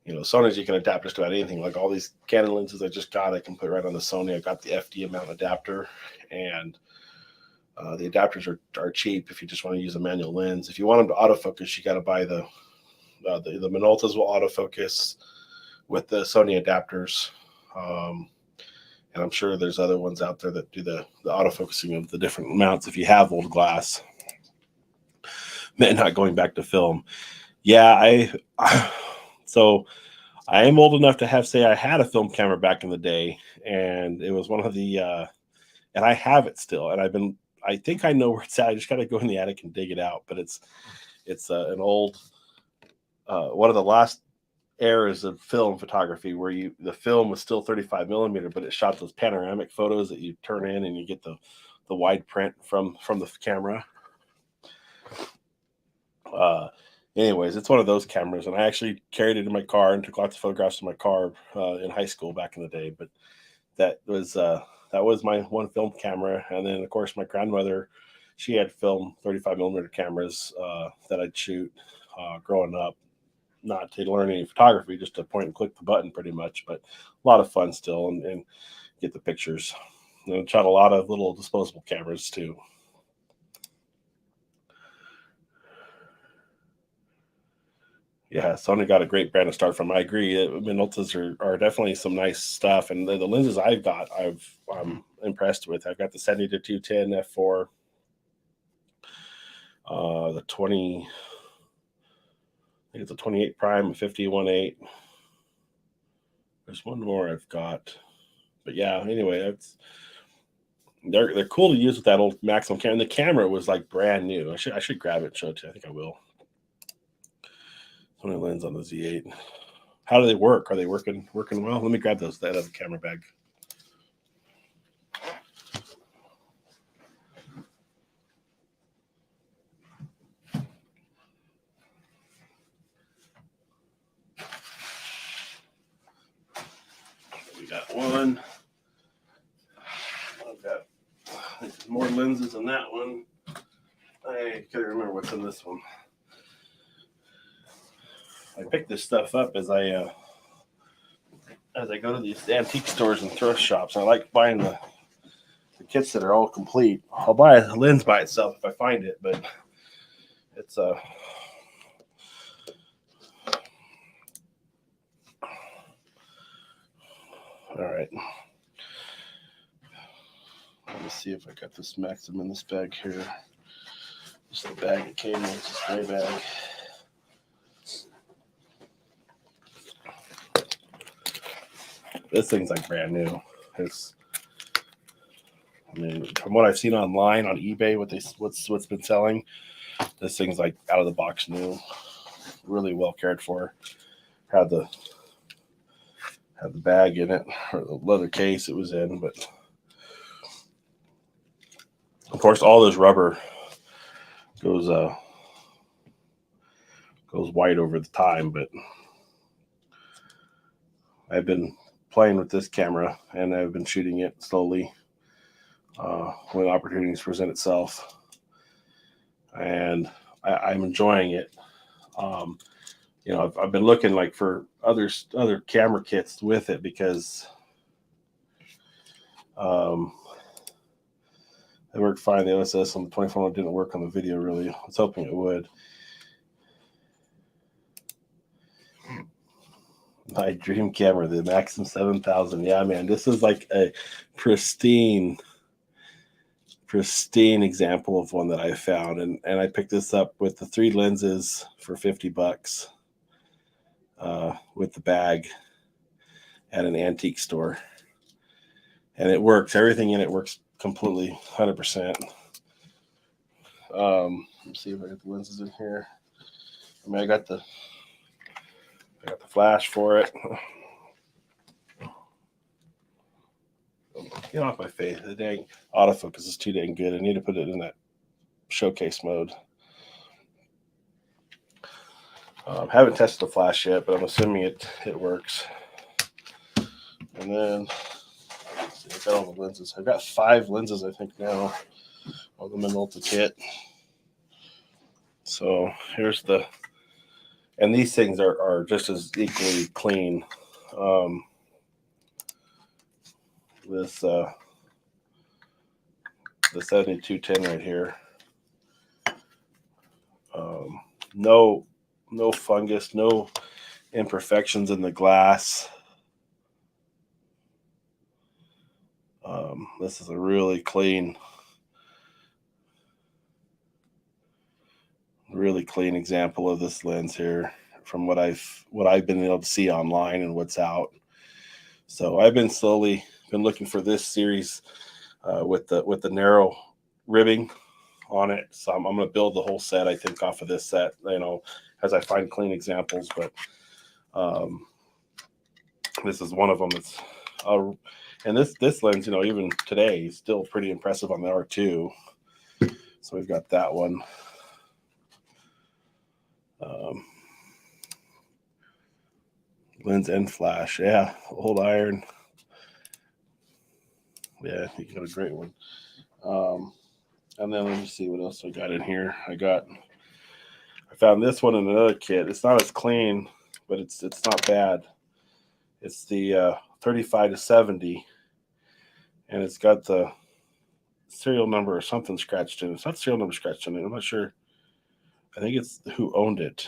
S1: Sony's, you can adapt just about anything. Like all these Canon lenses I just got, I can put right on the Sony. I got the FD mount adapter, and the adapters are cheap if you just want to use a manual lens. If you want them to autofocus, you got to buy the Minoltas will autofocus with the Sony adapters. And I'm sure there's other ones out there that do the autofocusing of the different mounts if you have old glass. and not going back to film. Yeah, so I am old enough to I had a film camera back in the day, and it was one of the and I have it still, and I think I know where it's at. I just got to go in the attic and dig it out, but it's an old one of the last eras of film photography where the film was still 35 millimeter, but it shot those panoramic photos that you turn in and you get the wide print from the camera. Anyways, it's one of those cameras, and I actually carried it in my car and took lots of photographs in my car in high school back in the day. But that was my one film camera, and then of course my grandmother, she had film 35 millimeter cameras that I'd shoot growing up, not to learn any photography, just to point and click the button pretty much, but a lot of fun still, and get the pictures. And I shot a lot of little disposable cameras too. Yeah, Sony got a great brand to start from. I agree. Minoltas are definitely some nice stuff, and the lenses I've got, I'm impressed with. I've got the 70-210 f4, the 20, I think it's a 28 prime, a 50-1.8. There's one more I've got, but yeah. Anyway, they're cool to use with that old Maximum camera. And the camera was like brand new. I should grab it and show it to you. I think I will. Sony lens on the Z8. How do they work? Are they working well? Let me grab that other camera bag. We got one. I've got more lenses in that one. I can't remember what's in this one. I pick this stuff up as I go to these antique stores and thrift shops. I like buying the kits that are all complete. I'll buy a lens by itself if I find it, but it's all right. Let me see if I got this Maxim in this bag here. Just the bag it came in. It's a spray bag. This thing's like brand new. From what I've seen online on eBay, what's been selling, this thing's like out of the box new, really well cared for. Had the bag in it, or the leather case it was in, but of course all this rubber goes white over the time. But I've been playing with this camera, and I've been shooting it slowly when opportunities present itself, and I'm enjoying it. I've been looking like for other camera kits with it, because it worked fine. The OSS on the 24 didn't work on the video really. I was hoping it would. My dream camera, the Maxim 7000. Yeah, man, this is like a pristine example of one that I found, and I picked this up with the 3 lenses for $50 with the bag at an antique store, and it works. Everything in it works completely, 100%. Let's see if I got the lenses in here. I mean, I got the flash for it. Get off my face. The dang autofocus is too dang good. I need to put it in that showcase mode. Haven't tested the flash yet, but I'm assuming it works. And then I've got all the lenses. I've got 5 lenses, I think, now on the Minolta kit. So here's and these things are just as equally clean. This the 7210 right here. No fungus, no imperfections in the glass. This is a really clean really clean example of this lens here from what I've been able to see online and what's out. So I've been slowly been looking for this series with the narrow ribbing on it. So I'm going to build the whole set, I think, off of this set, as I find clean examples. But this is one of them. It's and this lens, even today is still pretty impressive on the R2. So we've got that one. Lens and flash, yeah, old iron. Yeah, you got a great one. And then let me see what else I got in here. I found this one in another kit. It's not as clean, but it's not bad. It's the 35 to 70, and it's got the serial number or something scratched in it. It's not serial number scratched in it. I'm not sure. I think it's who owned it.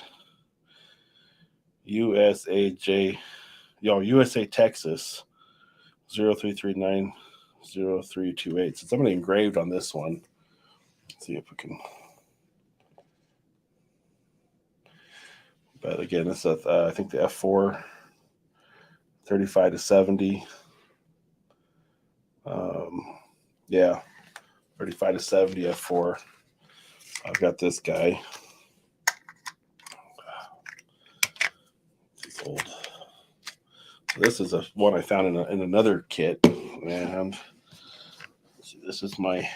S1: USA Texas 0339 0328. So somebody engraved on this one. Let's see if we can. But again, it's I think the F4 35 to 70. Yeah, 35 to 70 F4. I've got this guy. It's old. So this is one I found in another kit, and this is the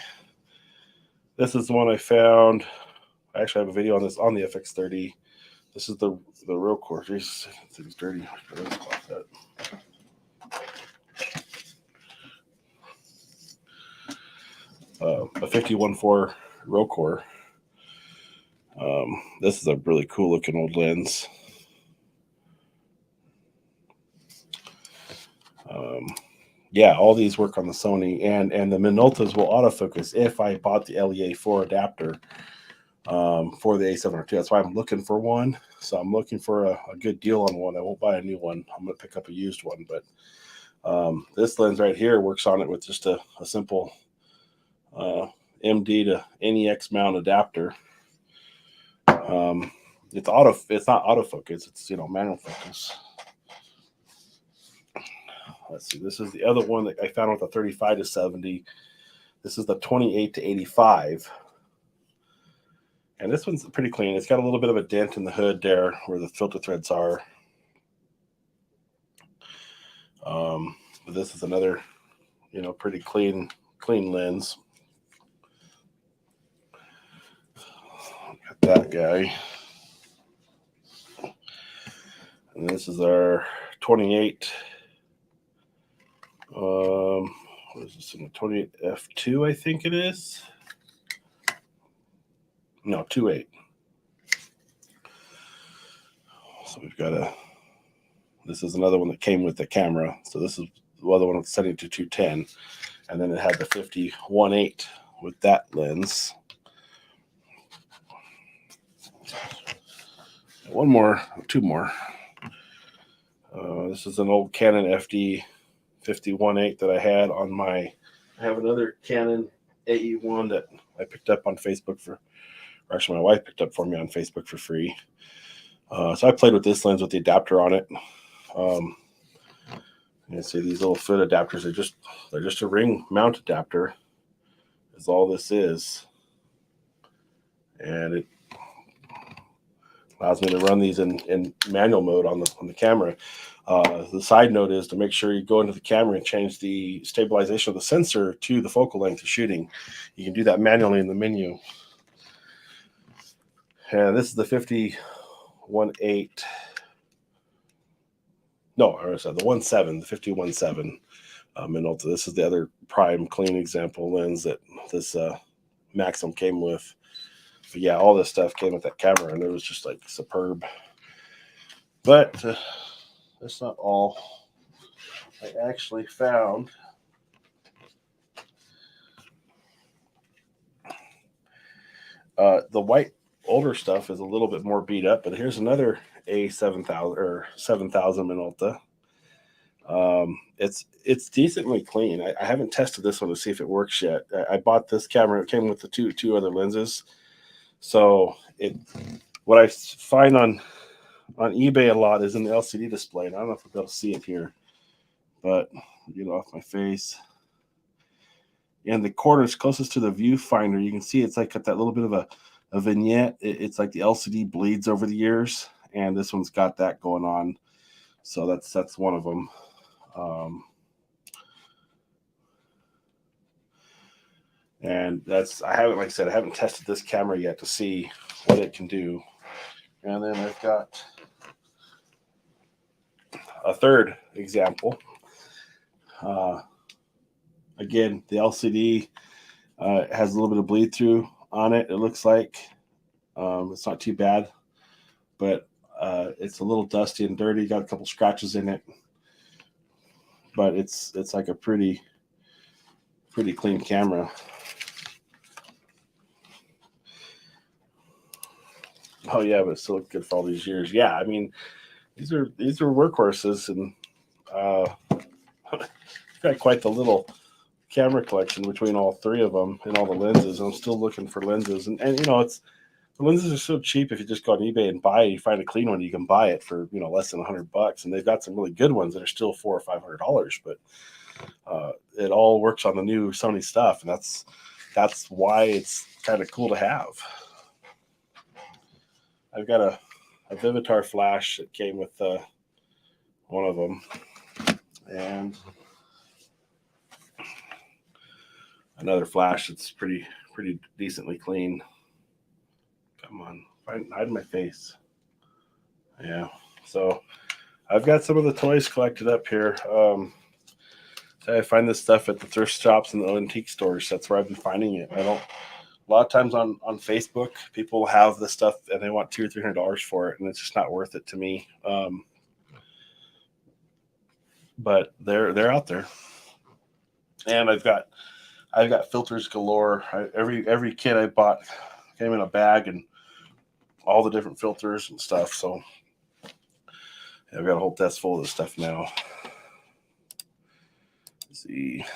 S1: one I found. I actually have a video on this on the FX30. This is the real core. Jeez, it's dirty. A 51.4 row core. This is a really cool looking old lens. Yeah, all these work on the Sony, and the Minoltas will autofocus if I bought the LEA4 adapter for the A7R2. That's why I'm looking for one. So I'm looking for a good deal on one. I won't buy a new one. I'm going to pick up a used one. But this lens right here works on it with just a simple MD to NEX mount adapter. It's not autofocus. It's manual focus. Let's see. This is the other one that I found with the 35 to 70. This is the 28 to 85. And this one's pretty clean. It's got a little bit of a dent in the hood there where the filter threads are. But this is another, pretty clean lens. Got that guy. And this is our 28. What is this in the 28 F2? I think it is. No, 2.8. So we've got this is another one that came with the camera. So this is the other one with setting to 210. And then it had the 51.8 with that lens. Two more. This is an old Canon FD 51.8 that I had on I have another Canon AE1 that I picked up on Facebook actually my wife picked up for me on Facebook for free. So I played with this lens with the adapter on it. You see these little foot adapters, they're just a ring mount adapter is all this is. And it allows me to run these in manual mode on the camera. The side note is to make sure you go into the camera and change the stabilization of the sensor to the focal length of shooting. You can do that manually in the menu. And this is the 51.8. No, or sorry, the 1.7, the 51.7 Minolta. This is the other prime clean example lens that this Maxim came with. But yeah, all this stuff came with that camera, and it was just like superb. But that's not all I actually found. The white older stuff is a little bit more beat up, but here's another A7000 or 7000 Minolta. It's decently clean. I haven't tested this one to see if it works yet. I bought this camera. It came with the two other lenses. So what I find on eBay a lot is in the LCD display. And I don't know if we'll be able to see it here, but get it off my face. In the corners closest to the viewfinder, you can see it's like got that little bit of a vignette. It's like the LCD bleeds over the years, and this one's got that going on. So that's one of them. And I haven't tested this camera yet to see what it can do. And then I've got a third example. Again, the LCD has a little bit of bleed through on it. It looks like it's not too bad, but it's a little dusty and dirty. Got a couple scratches in it, but it's like a pretty clean camera. Oh yeah, but it still looked good for all these years. Yeah, I mean, these are workhorses, and got quite the little camera collection between all three of them and all the lenses. I'm still looking for lenses, and the lenses are so cheap. If you just go on eBay and buy it, you find a clean one, you can buy it for less than $100, and they've got some really good ones that are still $400 or $500. But it all works on the new Sony stuff, and that's why it's kind of cool to have. I've got a Vivitar flash that came with one of them, and another flash that's pretty decently clean. Come on, hide my face. Yeah, so I've got some of the toys collected up here. I find this stuff at the thrift shops and the antique stores. That's where I've been finding it. A lot of times on Facebook, people have this stuff and they want $200 or $300 for it, and it's just not worth it to me. But they're out there, and I've got filters galore. Every kit I bought came in a bag and all the different filters and stuff. So I've got a whole desk full of this stuff now. Let's see.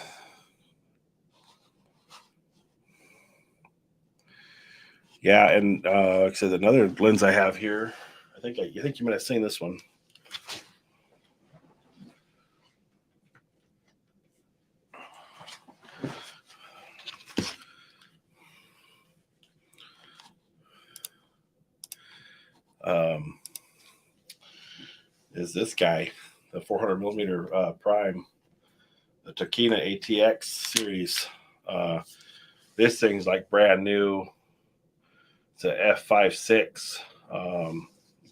S1: Yeah, and like I said, another lens I have here. I think you might have seen this one. Is this guy, the 400 millimeter prime, the Takina ATX series. This thing's like brand new. It's a F5.6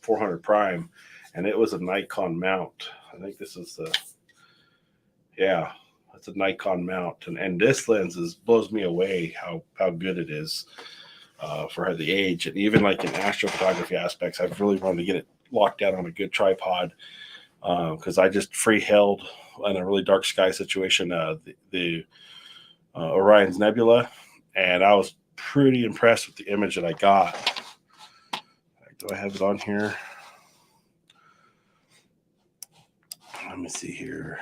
S1: 400 prime, and it was a Nikon mount. I think this is that's a Nikon mount, and this lens blows me away how good it is for the age, and even like in astrophotography aspects, I've really wanted to get it locked down on a good tripod because I just free held in a really dark sky situation the Orion's Nebula, and I was pretty impressed with the image that I got. Do I have it on here? Let me see here.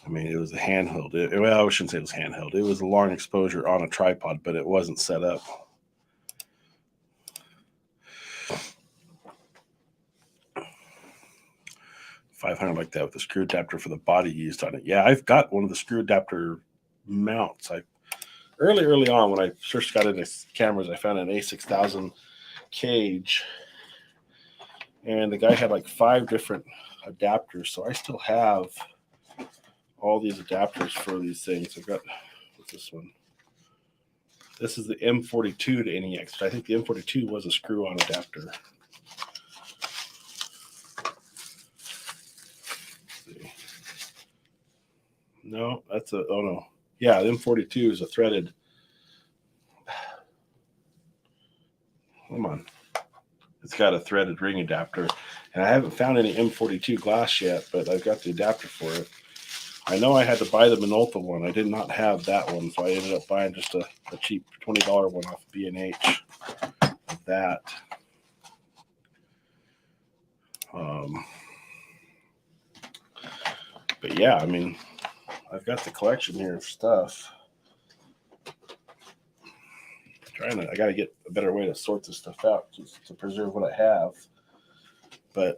S1: I mean, it was a handheld. Well, I shouldn't say it was handheld. It was a long exposure on a tripod, but it wasn't set up. $500 like that with a screw adapter for the body used on it. Yeah, I've got one of the screw adapter mounts. Early on when I first got into cameras, I found an A6000 cage, and the guy had like 5 different adapters. So I still have all these adapters for these things. I've got this one. This is the M42 to NEX. I think the M42 was a screw-on adapter. No, that's oh no. Yeah, the M42 is a threaded. Come on. It's got a threaded ring adapter. And I haven't found any M42 glass yet, but I've got the adapter for it. I know I had to buy the Minolta one. I did not have that one, so I ended up buying just a cheap $20 one off B&H of that. But yeah, I mean, I've got the collection here of stuff. I got to get a better way to sort this stuff out just to preserve what I have. But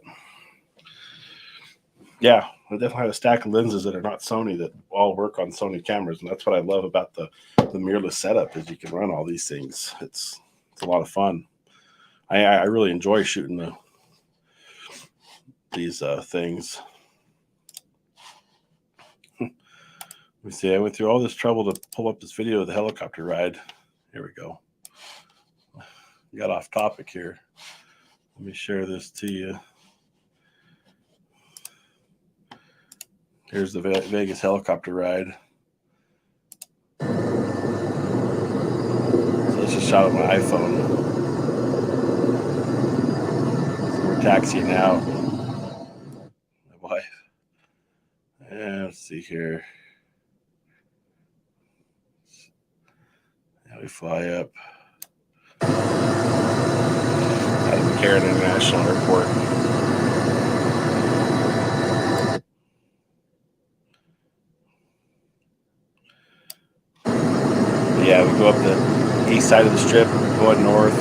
S1: yeah, I definitely have a stack of lenses that are not Sony that all work on Sony cameras, and that's what I love about the mirrorless setup is you can run all these things. It's a lot of fun. I really enjoy shooting these things. Let me see. I went through all this trouble to pull up this video of the helicopter ride. Here we go. Got off topic here. Let me share this to you. Here's the Vegas helicopter ride. So this is shot on my iPhone. So we're taxiing out. My wife. And let's see here. Yeah, we fly up out of McCarran International Airport. Yeah, we go up the east side of the strip, going north.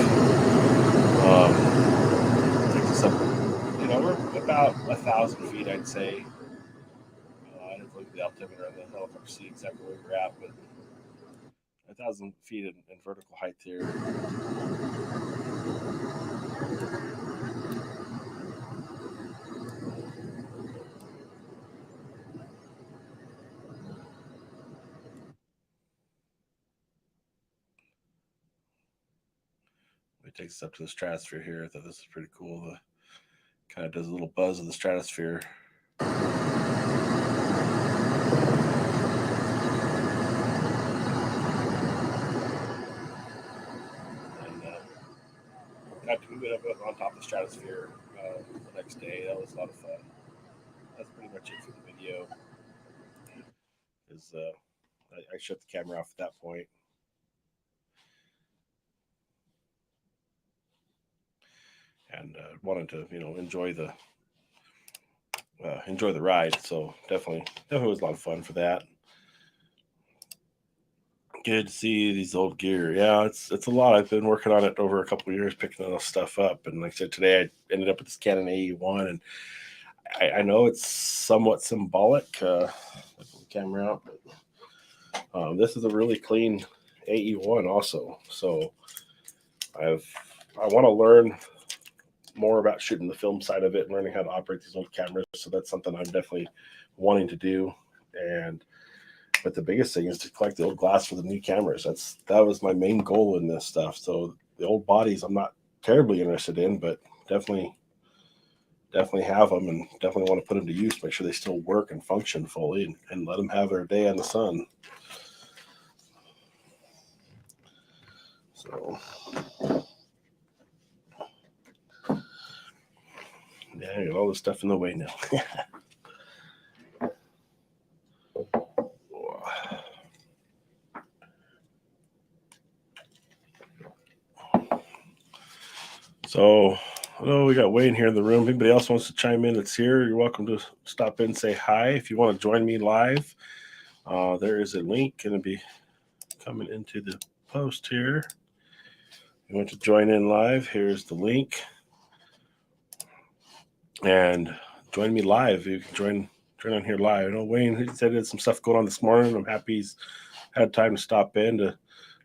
S1: Takes us up, we're about 1,000 feet, I'd say. I didn't look at the altimeter on the helicopter to see exactly where we're at, but 1,000 feet in vertical height here. It takes us up to the stratosphere here. I thought this was pretty cool. The kind of does a little buzz of the stratosphere. And got to move it up on top of the stratosphere the next day. That was a lot of fun. That's pretty much it for the video. I shut the camera off at that point. And wanted to, enjoy the ride. So definitely was a lot of fun for that. Good to see these old gear. Yeah, it's a lot. I've been working on it over a couple of years, picking all this stuff up. And like I said, today I ended up with this Canon AE1, and I know it's somewhat symbolic. Put the camera out, but this is a really clean AE1 also. So I want to learn more about shooting the film side of it and learning how to operate these old cameras. So that's something I'm definitely wanting to do. But the biggest thing is to collect the old glass for the new cameras. That was my main goal in this stuff. So the old bodies I'm not terribly interested in, but definitely have them and definitely want to put them to use, make sure they still work and function fully and let them have their day in the sun. So yeah, I got all this stuff in the way now. So, we got Wayne here in the room. If anybody else wants to chime in that's here, you're welcome to stop in and say hi. If you want to join me live, there is a link going to be coming into the post here. If you want to join in live, here's the link. And join me live. You can join on here live. I know Wayne said there's some stuff going on this morning. I'm happy he's had time to stop in to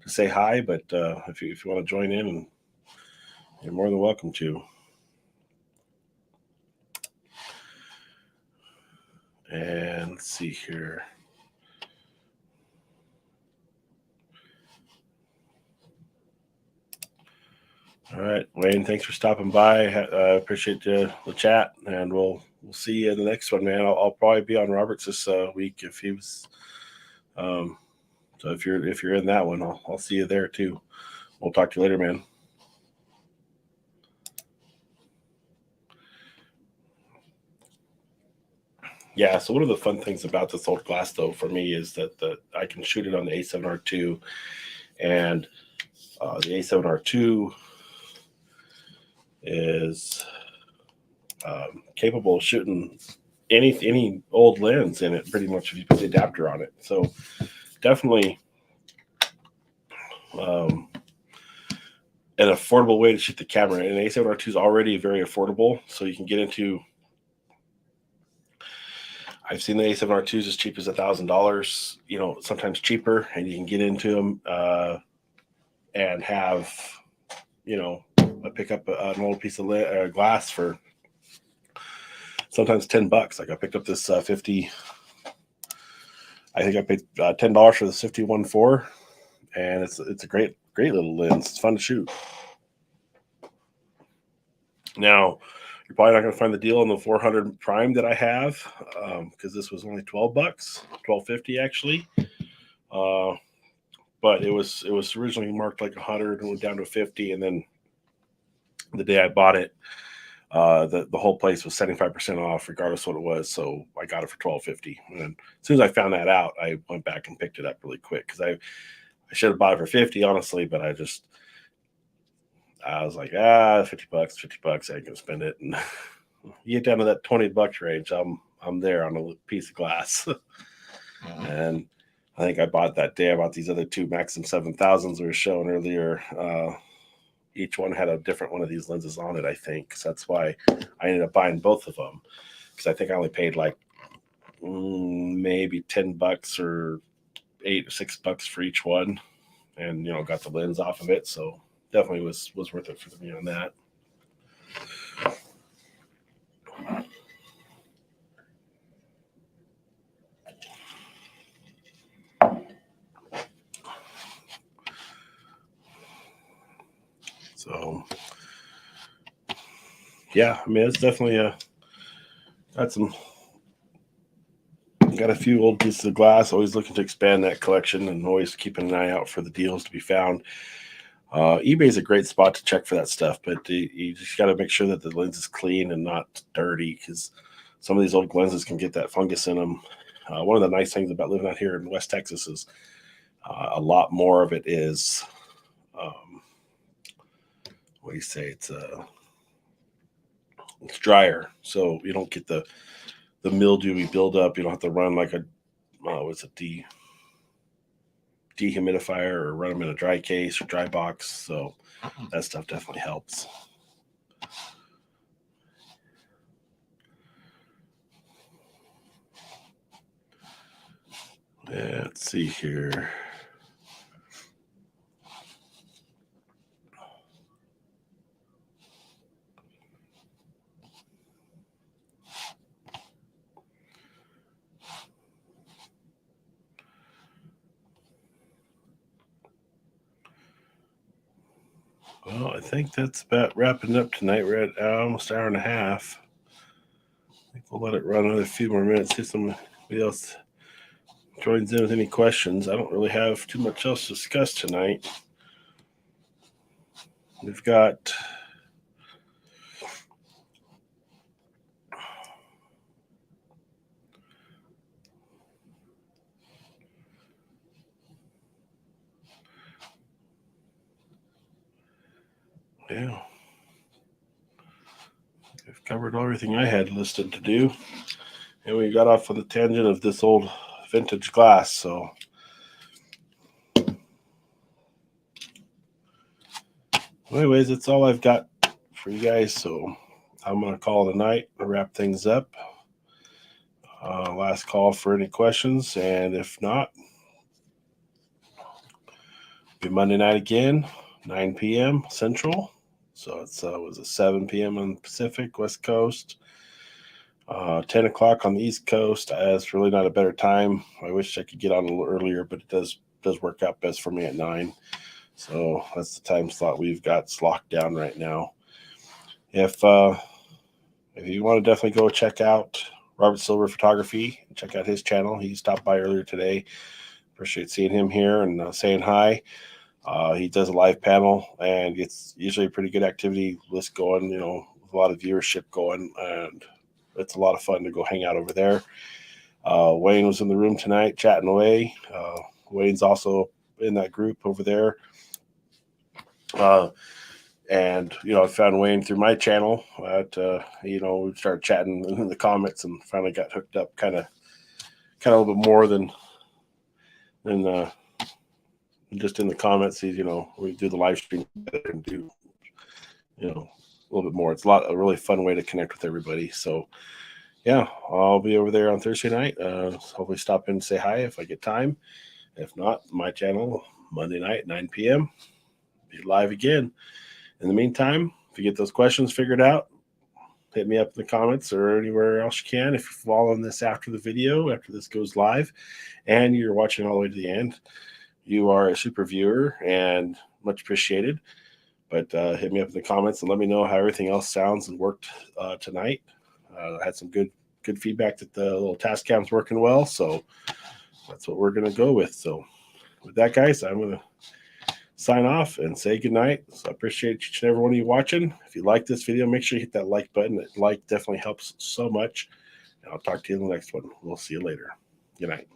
S1: say hi. But if you want to join in, and you're more than welcome to. And let's see here. All right, Wayne, thanks for stopping by. I appreciate the chat, and we'll see you in the next one, man. I'll probably be on Roberts this week if he was. So if you're in that one, I'll see you there too. We'll talk to you later, man. Yeah, so one of the fun things about this old glass, though, for me is that I can shoot it on the A7R2, and the A7R2 is capable of shooting any old lens in it, pretty much, if you put the adapter on it. So definitely an affordable way to shoot the camera. And A7R2 is already very affordable, so you can get into. I've seen the A7R2s as cheap as $1,000. You know, sometimes cheaper, and you can get into them and have, you know, pick up an old piece of glass for sometimes $10. Like I picked up this 50. I think I paid $10 for the 51.4, and it's a great little lens. It's fun to shoot. Now, you're probably not going to find the deal on the 400 prime that I have because this was only $12, $12.50 actually. But it was originally marked like 100 and went down to 50, and then the day I bought it, the whole place was 75% off, regardless of what it was. So I got it for $12.50, and as soon as I found that out, I went back and picked it up really quick because I should have bought it for 50, honestly, but I was like, $50, I ain't gonna spend it. And you get down to that $20 range, I'm there on a piece of glass. And I think I bought these other two Maxim 7000s we were showing earlier. Each one had a different one of these lenses on it, I think. So that's why I ended up buying both of them, because I think I only paid like maybe $10 or $8 or $6 for each one, and you know, got the lens off of it. So definitely was worth it for me on that. So yeah, I mean, it's definitely got a few old pieces of glass. Always looking to expand that collection, and always keeping an eye out for the deals to be found. eBay is a great spot to check for that stuff, but you just got to make sure that the lens is clean and not dirty, because some of these old lenses can get that fungus in them. One of the nice things about living out here in West Texas is a lot more of it is, what do you say? It's drier, so you don't get the mildewy buildup. You don't have to run like a dehumidifier or run them in a dry case or dry box. So that stuff definitely helps. Yeah, let's see here. Well, I think that's about wrapping up tonight. We're at almost an hour and a half. I think we'll let it run another few more minutes. See if somebody else joins in with any questions. I don't really have too much else to discuss tonight. We've got we've covered everything I had listed to do, and we got off on the tangent of this old vintage glass. So anyways, that's all I've got for you guys. So I'm going to call it a night and wrap things up. Last call for any questions, and if not, be Monday night again, 9 p.m. Central. So it was 7 p.m. on the Pacific West Coast, 10 o'clock on the East Coast. It's really not a better time. I wish I could get on a little earlier, but it does work out best for me at 9. So that's the time slot we've got locked down right now. If you want to definitely go check out Robert Silver Photography, check out his channel. He stopped by earlier today. Appreciate seeing him here and saying hi. He does a live panel and gets usually a pretty good activity list going, you know, with a lot of viewership going, and it's a lot of fun to go hang out over there. Wayne was in the room tonight chatting away. Wayne's also in that group over there. And, you know, I found Wayne through my channel. We started chatting in the comments and finally got hooked up kind of a little bit more than just in the comments, we do the live stream together and do, a little bit more. It's a really fun way to connect with everybody. So yeah, I'll be over there on Thursday night. Hopefully stop in and say hi if I get time. If not, my channel, Monday night, 9 p.m. Be live again. In the meantime, if you get those questions figured out, hit me up in the comments or anywhere else you can. If you're following this after the video, after this goes live, and you're watching all the way to the end, you are a super viewer and much appreciated. But hit me up in the comments and let me know how everything else sounds and worked tonight. I had some good feedback that the little task cam's working well, so that's what we're going to go with. So with that, guys, I'm going to sign off and say goodnight. So I appreciate each and every one of you watching. If you like this video, make sure you hit that like button. That like definitely helps so much. And I'll talk to you in the next one. We'll see you later. Good night.